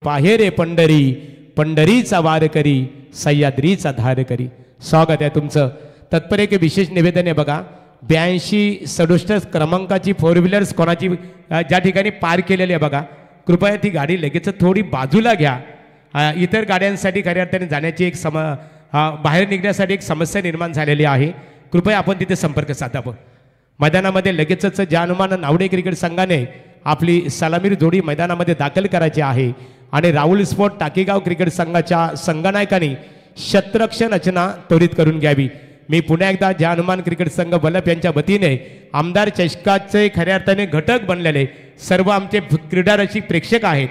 पाहेरे पंढरी पंढरीचा वार करी सह्याद्रीचा धार करी. स्वागत आहे तुमचं. तत्पर एक विशेष निवेदन आहे बघा, 8267 क्रमांकाची 4 व्हीलर्स कोणाची ज्या ठिकाणी पार्क केलेली आहे बघा, कृपया ती गाडी लगेच थोडी बाजूला घ्या. इतर गाड्यांसाठी खऱ्या अर्थाने जाण्याची एक बाहेर निघण्यासाठी एक समस्या निर्माण झालेली आहे. कृपया आपण तिथे संपर्क साधावा. मैदानामध्ये लगेचच ज्या हनुमान नावडे क्रिकेट संघाने आपली सलामीर जोडी मैदानामध्ये दाखल करायची आहे आणि राहुल स्पोर्ट टाकीगाव क्रिकेट संघाच्या संघनायकांनी शतरक्षण रचना त्वरित करून घ्यावी. मी पुन्हा एकदा ज्या हनुमान क्रिकेट संघ बलप यांच्या वतीने आमदार चषकाचे खऱ्या अर्थाने घटक बनलेले सर्व आमचे क्रीडारसिक प्रेक्षक आहेत,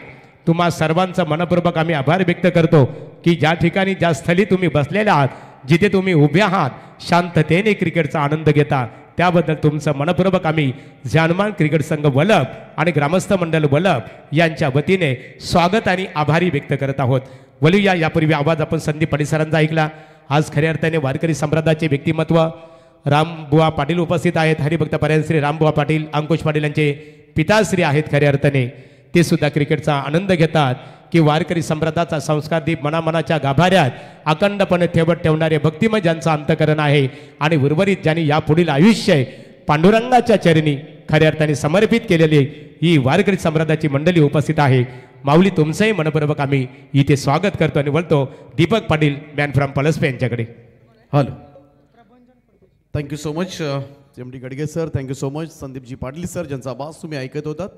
तुम्हा सर्वांचा मनपूर्वक आम्ही आभार व्यक्त करतो की ज्या ठिकाणी ज्या स्थळी तुम्ही बसलेले आहात, जिथे तुम्ही उभे आहात, शांततेने क्रिकेटचा आनंद घेता, त्याबद्दल तुमचं मनपूर्वक आम्ही हनुमान क्रिकेट संघ वलप आणि ग्रामस्थ मंडळ वलप यांच्या वतीने स्वागत आणि आभारी व्यक्त करत आहोत. वलूया यापूर्वी आवाज आपण संदीप पाटील सरांचा ऐकला. आज खऱ्या अर्थाने वारकरी सम्राटाचे व्यक्तिमत्व रामबुवा पाटील उपस्थित आहेत. हरिभक्त पर्यंत श्री रामबुवा पाटील, अंकुश पाटील यांचे पिताश्री आहेत. खऱ्या अर्थाने ते सुद्धा क्रिकेटचा आनंद घेतात की वारकरी सम्राटाचा संस्कारदीप मनामनाच्या गाभाऱ्यात अखंडपणे ठेवत ठेवणारे भक्तिमय ज्यांचं अंतकरण आहे आणि उर्वरित ज्यांनी यापुढील आयुष्य पांडुरंगाच्या चरणी खऱ्या अर्थाने समर्पित केलेली ही वारकरी सम्राटाची मंडळी उपस्थित आहे. माऊली तुमचंही मनपूर्वक आम्ही इथे स्वागत करतो आणि बोलतो दीपक पाटील मॅन फ्रॉम पलसपे यांच्याकडे. Hello, thank you so much M D Gadge sir, thank you so much संदीपजी पाटील सर, ज्यांचा आवाज तुम्ही ऐकत होतात.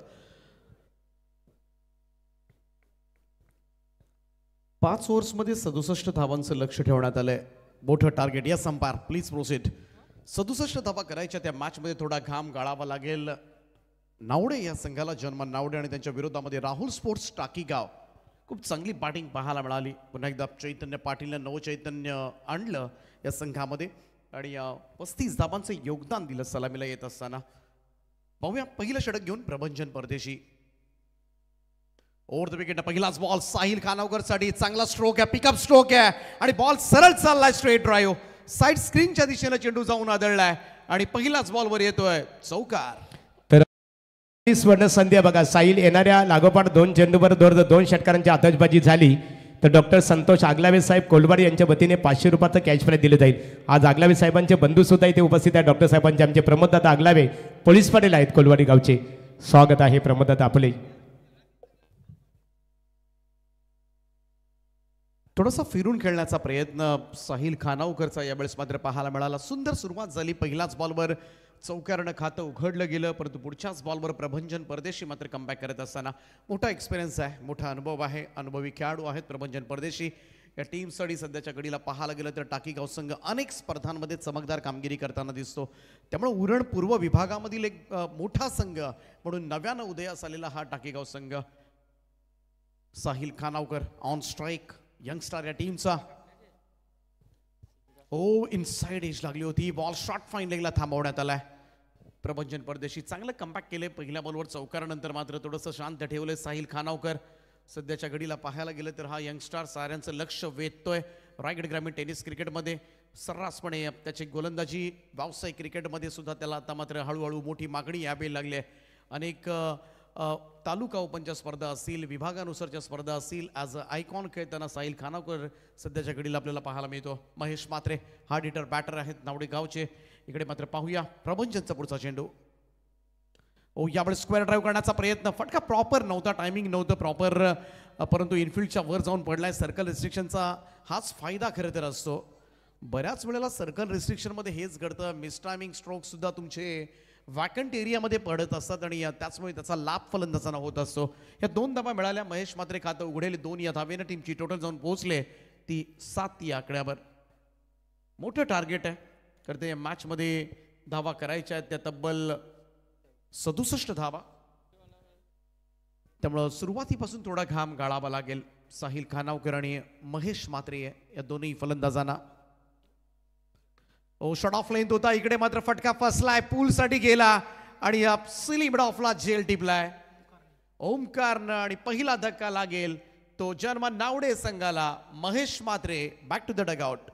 5 ओव्हर्समध्ये 67 धावांचं लक्ष ठेवण्यात आलंय. मोठं टार्गेट. या संपार प्लीज प्रोसीड. 67 धावा करायच्या त्या मॅचमध्ये थोडा घाम गाळावा लागेल. नावडे या संघाला जन्मान नावडे आणि त्यांच्या विरोधामध्ये राहुल स्पोर्ट्स टाकीगाव. खूप चांगली बॅटिंग पाहायला मिळाली. पुन्हा एकदा चैतन्य पाटीलने नवचैतन्य आणलं या संघामध्ये आणि 35 धावांचं योगदान दिलं सलामीला येत असताना. पाहूया पहिलं षटक घेऊन प्रभंजन परदेशी. ओव्हर द विकेट पहिलाच बॉल साहिल खानावकर साठी चांगला स्ट्रोक आहे, पिकअप स्ट्रोक आहे आणि बॉल सरळ चाललाय स्ट्रेट ड्राईव्ह. साइड स्क्रीनच्या दिशेने चेंडू जाऊन आदळलाय आणि पहिलाच बॉलवर येतोय चौकार. तर स्वर्ण संध्या बघा, साहिल येणाऱ्या लागोपाठ 2 चेंडूवर 2 षटकारांची आतषबाजी झाली तर डॉक्टर संतोष आगलावे साहेब कोलवाडी यांच्या वतीने 500 रुपयाचं कॅश प्राइज दिले जाईल. आज आगलावे साहेबांचे बंधू सुद्धा इथे उपस्थित आहेत. डॉक्टर साहेबांचे आमचे प्रमोददादा आगलावे पोलीस पाटील आहेत कोलवाडी गावचे. स्वागत आहे प्रमोददादा आपले. थोडासा फिरून खेळण्याचा प्रयत्न साहिल खानावकरचा यावेळेस मात्र पाहायला मिळाला. सुंदर सुरुवात झाली. पहिल्याच बॉलवर चौकारणं खातं उघडलं गेलं, परंतु पुढच्याच बॉलवर प्रभंजन परदेशी मात्र कमबॅक करत असताना मोठा एक्सपिरियन्स आहे, मोठा अनुभव आहे, अनुभवी खेळाडू आहेत प्रभंजन परदेशी. या टीमसाठी सध्याच्या घडीला पाहायला गेलं तर टाकीगाव संघ अनेक स्पर्धांमध्ये चमकदार कामगिरी करताना दिसतो. त्यामुळे उरण पूर्व विभागामधील एक मोठा संघ म्हणून नव्यानं उदयास आलेला हा टाकीगाव संघ. साहिल खानावकर ऑन स्ट्राईक, यंगस्टार या टीमचा. ओ इनसाइड एज लागली होती, बॉल शॉर्ट फाईन लेगला थांबवण्यात आलाय. प्रभंजन परदेशी चांगलं कमबॅक केले. पहिल्या बॉलवर चौकारानंतर मात्र थोडंसं शांत ठेवलंय साहिल खानावकर. सध्याच्या घडीला पाहायला गेलं तर हा यंगस्टार साऱ्यांचं लक्ष वेधतोय. रायगड ग्रामीण टेनिस क्रिकेटमध्ये सर्रासपणे त्याची गोलंदाजी, व्यावसायिक क्रिकेटमध्ये सुद्धा त्याला आता मात्र हळूहळू मोठी मागणी यावेळी लागली आहे. अनेक तालुका ओपनच्या स्पर्धा असतील, विभागानुसारच्या स्पर्धा असतील, ॲज अ आयकॉन खेळताना साहिल खानावकर सध्याच्या घडीला आपल्याला पाहायला मिळतो. महेश मात्रे हार्ड हिटर बॅटर आहेत नावडे गावचे. इकडे मात्र पाहूया प्रभंजनचा पुढचा चेंडू. ओ यावेळेस स्क्वेअर ड्राईव्ह करण्याचा प्रयत्न, फटका प्रॉपर नव्हता, टायमिंग नव्हतं प्रॉपर, परंतु इनफिल्डच्या वर जाऊन पडलाय. सर्कल रिस्ट्रिक्शनचा हाच फायदा खरं तर असतो. बऱ्याच वेळेला सर्कल रिस्ट्रिक्शनमध्ये हेच घडतं, मिस टायमिंग स्ट्रोक सुद्धा तुमचे वॅकंट एरियामध्ये पडत असतात आणि त्याचमुळे त्याचा लाभ फलंदाजांना होत असतो. या 2 धावा मिळाल्या. महेश मात्र खातं उघडेल 2 या धावेनं टीमची टोटल जाऊन पोहोचले ती 7 या आकड्यावर. मोठं टार्गेट आहे करते या मॅचमध्ये. धावा करायच्या आहेत त्या तब्बल 67 धावा. त्यामुळं सुरुवातीपासून थोडा घाम गाळावा लागेल साहिल खानावकर आणि महेश मात्रे या दोन्ही फलंदाजांना. ओ शॉट ऑफ लेंथ होता, इकडे मात्र फटका फसलाय, पूल साठी गेला आणि या सिलिमिड ऑफला जेल टिपलाय ओमकारनं आणि पहिला धक्का लागेल तो जर्मन नावडे संघाला. महेश मात्रे बॅक टू द डगआउट.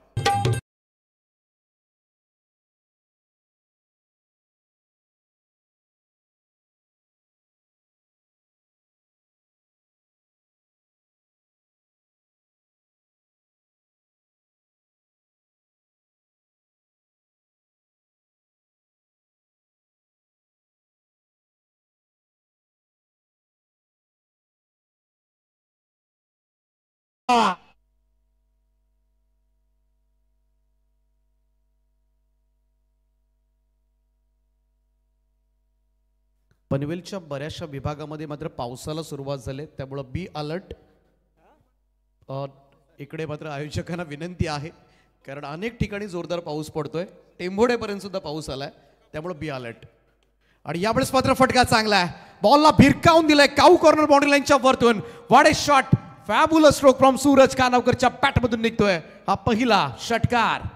पनवेलच्या बऱ्याचशा विभागामध्ये मात्र पावसाला सुरुवात झाली, त्यामुळं बी अलर्ट. इकडे मात्र आयोजकांना विनंती आहे कारण अनेक ठिकाणी जोरदार पाऊस पडतोय, टेंभोडेपर्यंत सुद्धा पाऊस आलाय, त्यामुळे बी अलर्ट. आणि यावेळेस मात्र फटका चांगला आहे, बॉलला भिरकावून दिलाय काऊ कॉर्नर बाउंड्री लाईनच्या वरतून. What a shot, fabulous stroke from Suraj खानावकरच्या बॅटमधून निघतोय हा पहिला षटकार.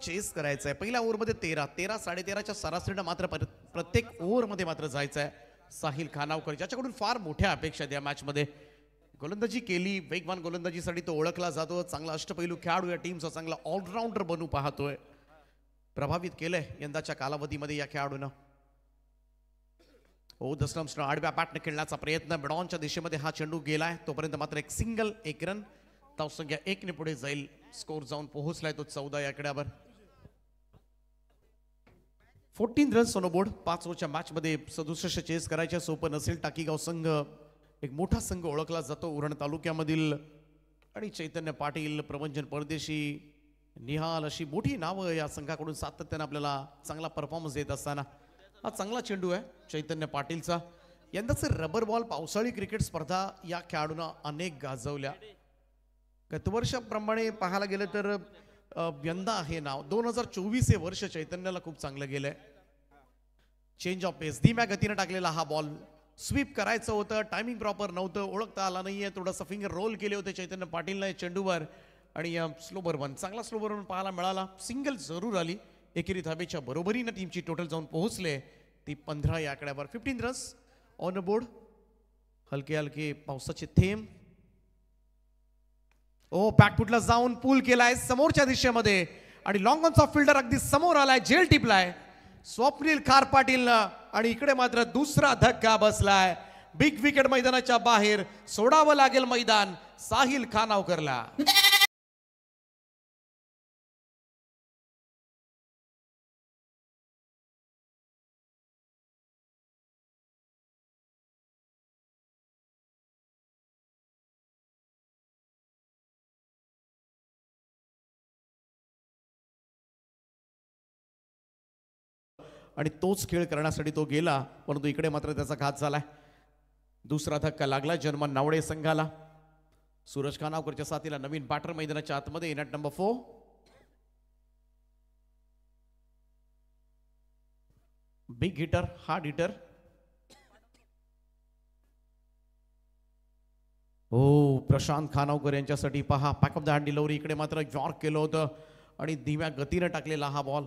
चेस करायचं आहे. पहिल्या ओव्हरमध्ये 13 13.5च्या सरासरीनं मात्र प्रत्येक ओव्हरमध्ये मात्र जायचं आहे. साहिल खानावकर ज्याच्याकडून फार मोठ्या अपेक्षा या मॅचमध्ये गोलंदाजी केली, वेगवान गोलंदाजीसाठी तो ओळखला जातो. चांगला अष्टपैलू खेळाडू या टीमचा, चांगला ऑलराऊंडर बनू पाहतोय. प्रभावित केलंय यंदाच्या कालावधीमध्ये या खेळाडूनं. ओ दसलम्सनं आडव्या बॅटने खेळण्याचा प्रयत्न, बिडॉनच्या दिशेमध्ये हा चेंडू गेलाय, तोपर्यंत मात्र एक सिंगल, एक रन. धावसंख्या 1 ने पुढे जाईल, स्कोर जाऊन पोहोचलाय तो 14 या आकड्यावर. 14 रन्स ऑन बोर्ड. 5 ओव्हरच्या मॅचमध्ये 67 चेस करायच्या सोपं नसेल. टाकीगाव संघ एक मोठा संघ ओळखला जातो उरण तालुक्यामधील, आणि चैतन्य पाटील, प्रभंजन परदेशी, निहाल अशी मोठी नावं या संघाकडून सातत्याने आपल्याला चांगला परफॉर्मन्स देत असताना हा चांगला चेंडू आहे चैतन्य पाटीलचा. यंदाचे रबर बॉल पावसाळी क्रिकेट स्पर्धा या खेळाडूंना अनेक गाजवल्या. गतवर्षाप्रमाणे पाहायला गेलं तर यंदा हे नाव 2024 हे वर्ष चैतन्याला खूप चांगलं गेलंय. चेंज ऑफ पेस, धीम्या गतीने टाकलेला हा बॉल, स्वीप करायचं होतं, टायमिंग प्रॉपर नव्हतं, ओळखता आला नाहीये, थोडंसं फिंगर रोल केले होते चैतन्य पाटीलने चेंडूवर आणि स्लो बॉल, चांगला स्लो बॉल पाहायला मिळाला. सिंगल जरूर आली, एकेरी धाबेच्या बरोबरीनं टीमची टोटल जाऊन पोहोचले ती 15 या आकड्यावर. 15 रन्स ऑन बोर्ड. हलके हलके पावसाचे थेंब. बॅकफुटला जाऊन पूल केलाय समोरच्या दिशेमध्ये आणि लॉंग ऑनचा फिल्डर अगदी समोर आलाय, जेल टिपलाय स्वप्नील खार पाटीलनं आणि इकडे मात्र दुसरा धक्का बसलाय. बिग विकेट मैदानाच्या बाहेर सोडावं लागेल मैदान साहिल खानावकरला. आणि तोच खेळ करण्यासाठी तो गेला, परंतु इकडे मात्र त्याचा घात झालाय. दुसरा धक्का लागला जर्मन नावडे संघाला. सूरज खानावकरच्या साथीला नवीन बॅटर मैदानाच्या आतमध्ये in at number 4. Big hitter, hard hitter. Prashant Khanavkar यांच्यासाठी पहा back of the hand delivery. इकडे मात्र यॉर्क केलं होतं आणि धीम्या गतीनं टाकलेला हा बॉल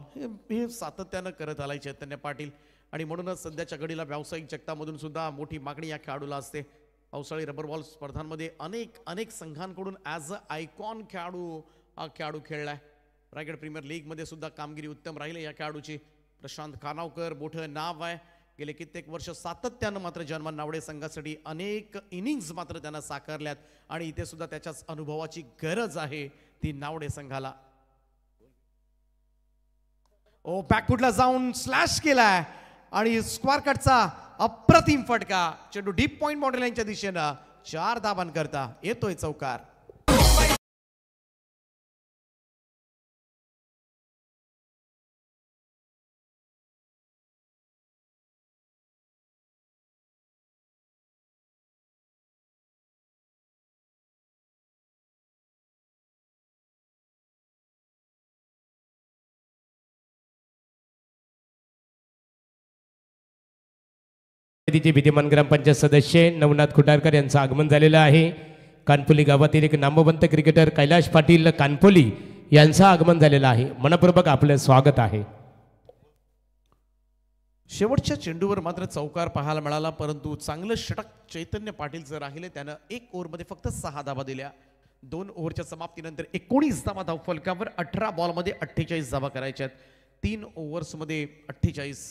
हे सातत्यानं करत आलाय चैतन्य पाटील आणि म्हणूनच सध्याच्या घडीला व्यावसायिक जगतामधून सुद्धा मोठी मागणी या खेळाडूला असते. पावसाळी रबर बॉल स्पर्धांमध्ये अनेक संघांकडून ॲज अ आयकॉन खेळाडू खेळलाय. रायगड प्रीमियर लीगमध्ये सुद्धा कामगिरी उत्तम राहिली या खेळाडूची. प्रशांत खानावकर मोठं नाव आहे. गेले कित्येक वर्ष सातत्यानं मात्र जर्मन नावडे संघासाठी अनेक इनिंग्स मात्र त्यांना साकारल्यात आणि इथे सुद्धा त्याच्याच अनुभवाची गरज आहे ती नावडे संघाला. बॅकफुटला जाऊन स्लॅश केलाय आणि स्क्वायर कटचा अप्रतिम फटका. चेंडू डीप पॉइंट बाउंड्री लाईनच्या दिशेनं 4 धाबांकरता येतोय चौकार. विद्यमान ग्रामपंचायत सदस्य नवनाथ खुटारकर यांचं आगमन झालेलं आहे. कानपोली गावातील एक नामवंत क्रिकेटर कैलाश पाटील कानपोली यांचं आगमन झालेलं आहे. मनपूर्वक आपलं स्वागत आहे. शेवटच्या चेंडूवर मात्र चौकार पाहायला मिळाला, परंतु चांगलं षटक चैतन्य पाटील जर राहिले. त्यानं 1 ओव्हरमध्ये फक्त 6 धाबा दिल्या. 2 ओव्हरच्या समाप्तीनंतर 19 धाबा धावफलकावर. 18 बॉलमध्ये 48 धाबा करायच्यात. 3 ओव्हर्समध्ये 48.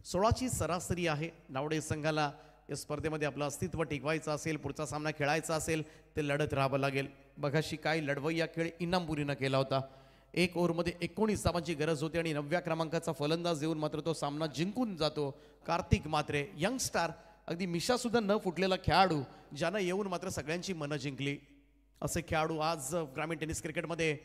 16ची सरासरी आहे. नावडे संघाला या स्पर्धेमध्ये आपलं अस्तित्व टिकवायचं असेल, पुढचा सामना खेळायचा असेल ते लढत राहावं लागेल. बघाशी काय लढवय्या खेळ इनामपुरीनं केला होता. 1 ओव्हरमध्ये 19 धावांची गरज होती आणि 9व्या क्रमांकाचा फलंदाज देऊन मात्र तो सामना जिंकून जातो. कार्तिक म्हात्रे यंगस्टार, अगदी मिशा सुद्धा न फुटलेला खेळाडू, ज्यानं येऊन मात्र सगळ्यांची मनं जिंकली. असे खेळाडू आज ग्रामीण टेनिस क्रिकेटमध्ये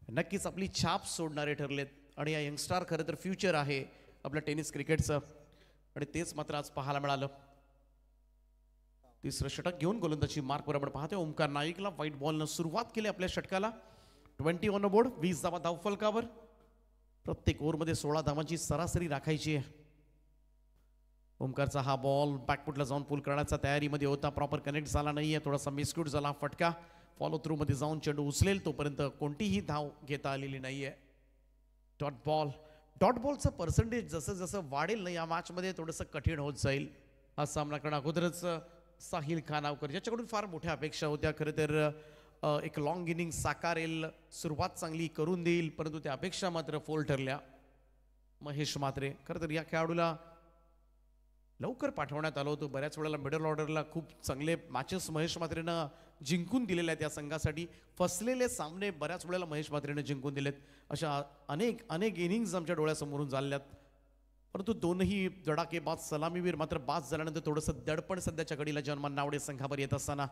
नक्कीच आपली छाप सोडणारे ठरलेत आणि या यंगस्टार खरं तर फ्युचर आहे आपल्या टेनिस क्रिकेटचं आणि तेच मात्र आज पाहायला मिळालं. तिसरं षटक घेऊन गोलंदाजी मार्कवर आपण पाहतोय. ओमकार नाईकला व्हाईट बॉलनं सुरुवात केली आपल्या षटकाला. 20 ऑन बोर्ड, 20 धावा धावफलकावर. प्रत्येक ओव्हरमध्ये 16 धावांची सरासरी राखायची आहे. ओमकारचा हा बॉल बॅकफुटला जाऊन पूल करण्याचा तयारीमध्ये होता, प्रॉपर कनेक्ट झाला नाहीये, थोडासा मिसक्यूट झाला. फटका फॉलो थ्रू मध्ये जाऊन चेंडू उचलेल तोपर्यंत कोणतीही धाव घेता आलेली नाहीये. डॉट बॉलचं पर्सेंटेज जसं जसं वाढेल ना या मॅचमध्ये थोडंसं कठीण होत जाईल. हा सामना करणं अगोदरच साहिल खानावकर ज्याच्याकडून फार मोठ्या अपेक्षा होत्या. खरं तर एक लॉंग इनिंग साकारेल, सुरुवात चांगली करून देईल, परंतु त्या अपेक्षा मात्र फोल ठरल्या. महेश म्हात्रे, खरं तर या खेळाडूला लवकर पाठवण्यात आलं होतं. बऱ्याच वेळेला मिडल ऑर्डरला खूप चांगले मॅचेस महेश म्हात्रेनं जिंकून दिलेले आहेत या संघासाठी. फसलेले सामने बऱ्याच वेळेला महेश म्हात्रेनं जिंकून दिलेत. अशा अनेक इनिंग्स आमच्या डोळ्यासमोरून झाल्यात, परंतु दोनही धडाकेबाज सलामीवीर मात्र बाद झाल्यानंतर थोडंसं दडपण सध्याच्या घडीला जर्मन नावडे संघावर येत असताना.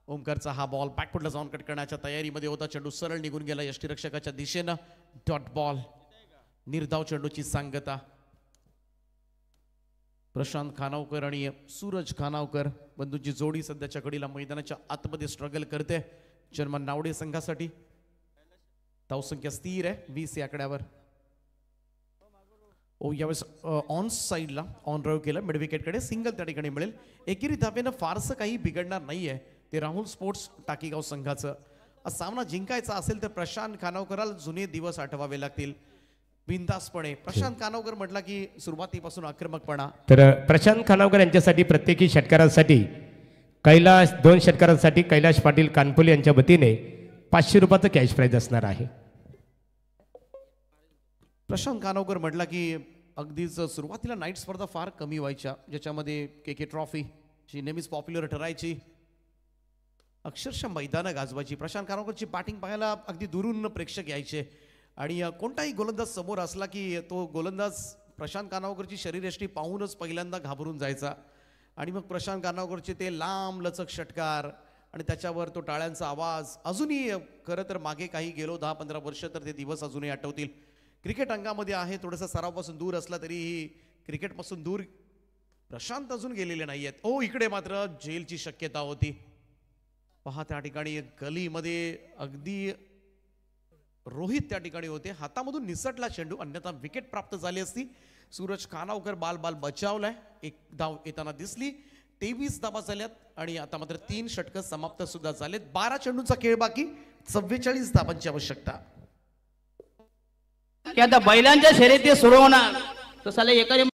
ओमकारचा हा बॉल बॅकफुटला जाऊन कट करण्याच्या तयारीमध्ये होता. चेंडू सरळ निघून गेला यष्टीरक्षकाच्या दिशेनं. डॉट बॉल, निर्धाव चेंडूची सांगता. प्रशांत खानावकर आणि सूरज खानावकर बंधूंची जोडी सध्याच्या घडीला मैदानाच्या आतमध्ये स्ट्रगल करते जर्मन नावडे संघासाठी. धावसंख्या स्थिर आहे 20 या आकड्यावर. यावेळेस ऑन साईडला ऑन ड्राईव्ह केलं मिड विकेटकडे सिंगल त्या ठिकाणी मिळेल. एकेरी धावेनं फारसं काही बिघडणार नाहीये ते राहुल स्पोर्ट्स टाकीगाव संघाचं. सामना जिंकायचा असेल तर प्रशांत खानावकरला जुने दिवस आठवावे लागतील बिनधास्तपणे. प्रशांत खानावकर म्हटला की सुरुवातीपासून आक्रमकपणा. तर प्रशांत खानावकर यांच्यासाठी प्रत्येकी षटकारासाठी कैलाश 2 षटकारांसाठी कैलाश पाटील कानपुले यांच्या वतीने 500 रुपयाचं कॅश प्राइज असणार आहे. प्रशांत खानावकर म्हटला की अगदीच सुरुवातीला नाईट स्पर्धा फार कमी व्हायच्या ज्याच्यामध्ये के ट्रॉफी जी नेहमीच पॉप्युलर ठरायची. अक्षरशः मैदानं गाजवायची. प्रशांत खानावकरची बॅटिंग पाहायला अगदी दुरून प्रेक्षक यायचे आणि कोणताही गोलंदाज समोर असला की तो गोलंदाज प्रशांत खानावकरची शरीरयष्टी पाहूनच पहिल्यांदा घाबरून जायचा. आणि मग प्रशांत खानावकरचे ते लांब लचक षटकार आणि त्याच्यावर तो टाळ्यांचा आवाज अजूनही खरं तर मागे काही गेलो 10-15 वर्ष तर ते दिवस अजूनही आठवतील. क्रिकेट अंगामध्ये आहे थोडंसं सरावापासून दूर असला तरीही क्रिकेटपासून दूर प्रशांत अजून गेलेले नाही आहेत. इकडे मात्र जेलची शक्यता होती. पहा त्या ठिकाणी गलीमध्ये अगदी रोहित त्या ठिकाणी होते. हातामधून निसटला चेंडू अन्यथा विकेट प्राप्त झाली असती. सूरज खानावकर बाल बचावलाय. 1 धाव येताना दिसली. 23 धावा झाल्यात आणि आता मात्र 3 षटकं समाप्त सुद्धा झालेत. 12 चेंडूंचा खेळ बाकी 44 धावांची आवश्यकता. की आता बैलांच्या शर्यती सुरू होणार तसं एकरी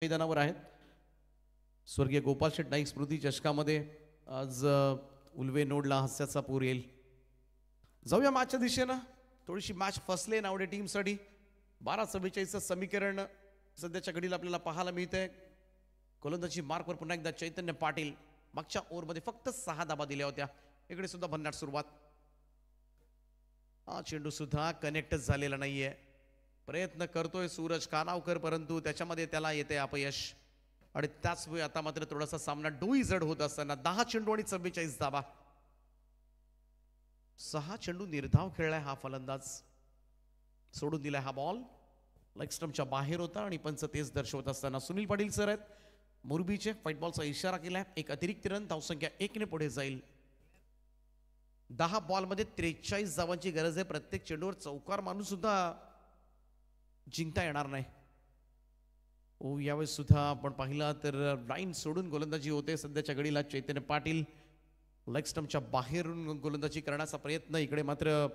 मैदानावर आहेत. स्वर्गीय गोपाल शेठ नाईक स्मृती चषकामध्ये आज उल्वे नोडला हास्याचा पूर येईल. जाऊया मॅचच्या दिशेनं. थोडीशी मॅच फसले नावडे टीमसाठी. 12-44चं समीकरण सध्याच्या घडीला आपल्याला पाहायला मिळतंय. गोलंदाजी मार्कवर पुन्हा एकदा चैतन्य पाटील. मागच्या ओव्हरमध्ये फक्त 6 धाबा दिल्या होत्या. इकडे सुद्धा भन्नाट सुरुवात. चेंडू सुद्धा कनेक्टच झालेला नाहीये. प्रयत्न करतोय सूरज खानावकर परंतु त्याच्यामध्ये त्याला येते अपयश. आणि त्याच वेळी आता मात्र थोडासा सामना डोईजड होत असताना 10 चेंडू आणि 44 धाबा. 6 चेंडू निर्धाव खेळलाय हा फलंदाज. सोडून दिलाय हा बॉल. लेग स्टंपच्या बाहेर होता आणि पंच तेच दर्शवत असताना सुनील पाटील सर आहेत मोरबीचे. व्हाईट बॉलचा इशारा केलाय. 1 अतिरिक्त रन. धावसंख्या 1 ने पुढे जाईल. 10 बॉलमध्ये 43 धावांची गरज आहे. प्रत्येक चेंडूवर चौकार माणूस सुद्धा जिंकता येणार नाही. यावेळेस सुद्धा आपण पाहिला तर लाईन सोडून गोलंदाजी होते सध्याच्या घडीला. चैतन्य पाटील लेग स्टंपच्या बाहेरून गोलंदाजी करण्याचा प्रयत्न. इकडे मात्र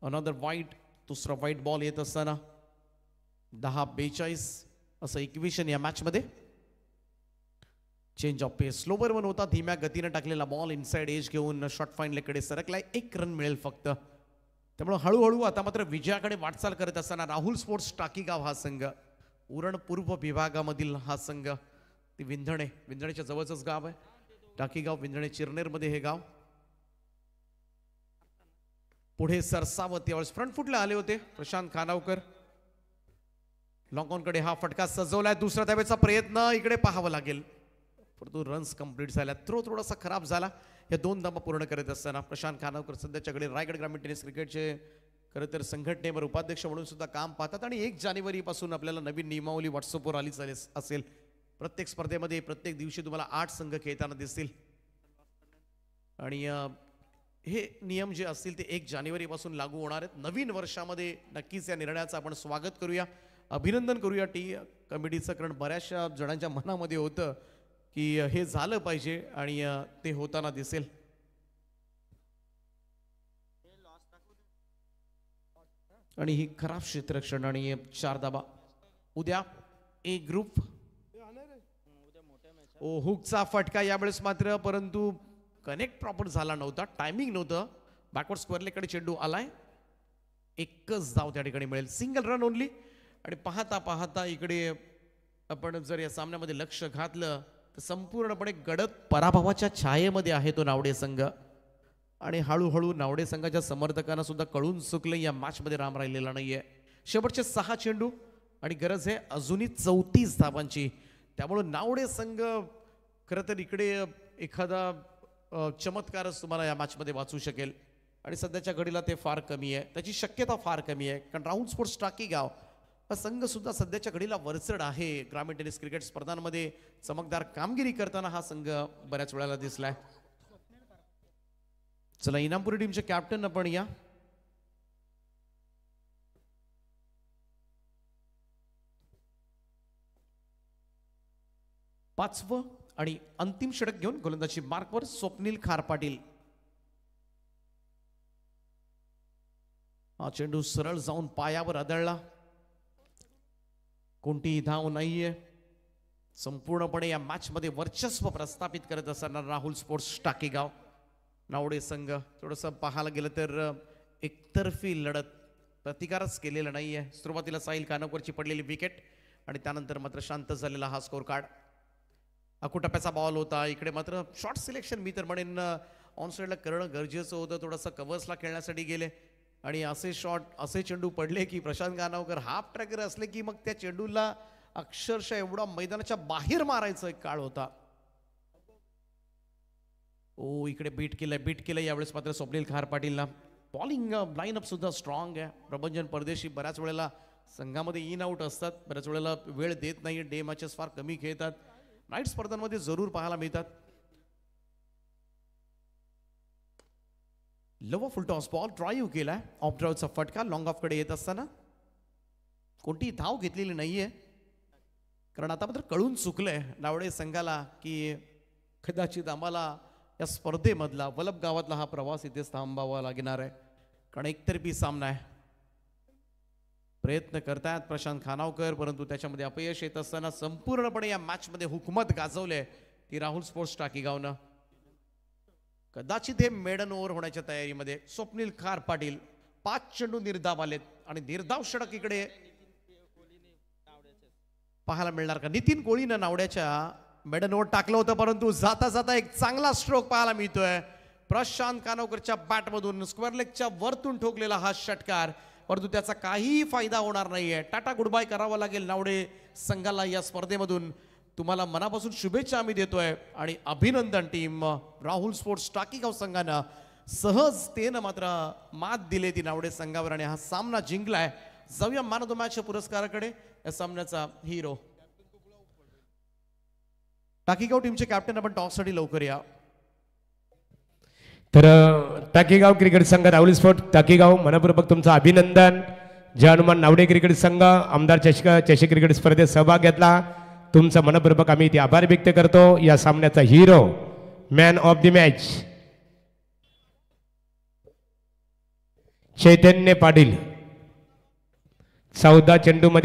अनदर वाईट. दुसरा वाईट बॉल येत असताना 10-42 असं इक्वेशन या मॅचमध्ये. Change of pace. Slower one होता. धीम्या गतीने टाकलेला बॉल इनसाइड एज घेऊन शॉर्ट फाईन लेगकडे सरकलाय. 1 रन मिळेल फक्त. त्यामुळे हळूहळू आता मात्र विजयाकडे वाटचाल करत असताना राहुल स्पोर्ट्स टाकीगाव हा संघ उरण पूर्व विभागामधील हा संघ. ती विंधणेच्या जवळच गाव आहे टाकीगाव. विंधणे चिरनेरमध्ये हे गाव. पुढे सरसावत यावेळेस फ्रंट फुटला आले होते प्रशांत खानावकर. लॉंग ऑन कडे हा फटका सजवलाय. दुसरा त्यावेळेचा प्रयत्न इकडे पाहावं लागेल परंतु रन्स कंप्लीट झाल्या. थोडासा खराब झाला. या 2 धावा पूर्ण करत असताना प्रशांत खानावकर सध्याच्याकडे रायगड ग्रामीण टेनिस क्रिकेटचे खरं तर संघटनेवर उपाध्यक्ष म्हणून सुद्धा काम पाहतात. आणि 1 जानेवारीपासून आपल्याला नवीन नियमावली व्हॉट्सअपवर आलीच असेल. प्रत्येक स्पर्धेमध्ये प्रत्येक दिवशी तुम्हाला 8 संघ खेळताना दिसतील. आणि हे नियम जे असतील ते 1 जानेवारीपासून लागू होणार आहेत. नवीन वर्षामध्ये नक्कीच या निर्णयाचं आपण स्वागत करूया. अभिनंदन करूया कमिटीचं. कारण बऱ्याचशा जणांच्या मनामध्ये होतं की हे झालं पाहिजे आणि ते होताना दिसेल. आणि ही खराब क्षेत्ररक्षण आणि 4 धाबा. उद्या ए ग्रुप. हुकचा फटका यावेळेस मात्र परंतु कनेक्ट प्रॉपर झाला नव्हता. टायमिंग नव्हतं. बॅकवर्ड स्क्वेअर लेगकडे चेंडू आलाय. 1च धाव त्या ठिकाणी मिळेल. Single run only. आणि पाहता पाहता इकडे आपण जर या सामन्यामध्ये लक्ष घातलं तर संपूर्णपणे गडद पराभवाच्या छायेमध्ये आहे तो नावडे संघ आणि हळूहळू नावडे संघाच्या समर्थकांना सुद्धा कळून चुकलं या मॅचमध्ये राम राहिलेला नाहीये. शेवटचे 6 चेंडू आणि गरज आहे अजूनही 34 धावांची. त्यामुळे नावडे संघ खरं तर इकडे एखादा चमत्कारच तुम्हाला या मॅचमध्ये वाचू शकेल आणि सध्याच्या घडीला ते फार कमी आहे, त्याची शक्यता फार कमी आहे. कारण राहुल स्पोर्ट्स टाकीगाव हा संघ सुद्धा सध्याच्या घडीला वरचढ आहे. ग्रामीण टेनिस क्रिकेट स्पर्धांमध्ये चमकदार कामगिरी करताना हा संघ बऱ्याच वेळाला दिसलाय. चला इनामपुरी टीमचे कॅप्टन आपण या. पाचवं आणि अंतिम षटक घेऊन गोलंदाजी मार्कवर स्वप्नील खार पाटील. हा चेंडू सरळ जाऊन पायावर आदळला, कोणतीही धाव नाहीये. संपूर्णपणे या मॅच मध्ये वर्चस्व प्रस्थापित करत असताना राहुल स्पोर्ट्स टाकीगाव नावडे संघ थोडंसं पाहायला गेलं तर एकतर्फी लढत प्रतिकारच केलेला नाहीये. सुरुवातीला साहिल कानवकरची पडलेली विकेट आणि त्यानंतर मात्र शांत झालेला हा स्कोर कार्ड. अकुटप्प्याचा बॉल होता, इकडे मात्र शॉर्ट सिलेक्शन मी तर म्हणेन ऑन साईडला करणं गरजेचं होतं. थोडंसं कव्हर्सला खेळण्यासाठी गेले आणि असे शॉट असे चेंडू पडले की प्रशांत कानवकर हाफ ट्रॅकर असले की मग त्या चेंडूला अक्षरशः एवढा मैदानाच्या बाहेर मारायचा एक काळ होता. ओ इकडे बीट केलं यावेळेस मात्र स्वप्नील खार पाटीलला. बॉलिंग लाईनअप सुद्धा स्ट्रॉंग आहे. प्रभंजन परदेशी बऱ्याच वेळेला संघामध्ये इन आउट असतात, बऱ्याच वेळेला वेळ देत नाही. डे मॅचेस फार कमी खेळतात, नाईट स्पर्धांमध्ये जरूर पाहायला मिळतात. Love full toss ball drive केलाय, ऑफ ड्राईव्हचा फटका लॉंग ऑफ कडे येत असताना कोणतीही धाव घेतलेली नाहीये. कारण आता मात्र कळून चुकलंय नावडे संघाला की कदाचित आम्हाला या स्पर्धेमधला वलभ गावातला हा प्रवास इथेच थांबावा लागणार आहे. कारण एकतर्फी सामना आहे. प्रयत्न करतायत प्रशांत खानावकर, परंतु त्याच्यामध्ये अपयश येत असताना संपूर्णपणे या मॅच मध्ये हुकूमत गाजवले ती राहुल स्पोर्ट्स टाकीगावनं. कदाचित हे मेडन ओव्हर होण्याच्या तयारीमध्ये स्वप्नील खार पाटील. 5 चेंडू निर्धाव आलेत आणि निर्धाव षटक इकडे पाहायला मिळणार का? नितीन कोळीनं नावड्याच्या मेडन ओव्हर टाकलं होतं, परंतु जाता जाता एक चांगला स्ट्रोक पाहायला मिळतोय. प्रशांत कानवकरच्या बॅटमधून स्क्वेअर लेगच्या वरतून ठोकलेला हा षटकार, परंतु त्याचा काहीही फायदा होणार नाहीये. टाटा गुड बाय करावा लागेल नावडे संघाला या स्पर्धेमधून. तुम्हाला मनापासून शुभेच्छा आम्ही देतोय आणि अभिनंदन टीम. राहुल स्पोर्ट्स टाकीगाव संघानं सहजतेनं मात्र मात दिली ती नावडे संघावर आणि हा सामना जिंकलाय. जाऊया मॅन ऑफ द मॅच पुरस्काराकडे. या सामन्याचा हिरो टाकीगाव टीमचे कॅप्टन आपण टॉससाठी लवकर या. तर टाकीगाव क्रिकेट संघ राहुल स्पोर्ट टाकीगाव मनपूर्वक तुमचं अभिनंदन. जे हनुमान नावडे क्रिकेट संघ आमदार चषक क्रिकेट स्पर्धेत सहभाग घेतला, तुमचा मनपूर्वक आम्ही ते आभार व्यक्त करतो. या सामन्याचा hero man of the match Chaitanya Patil. 14 चेंडूमध्ये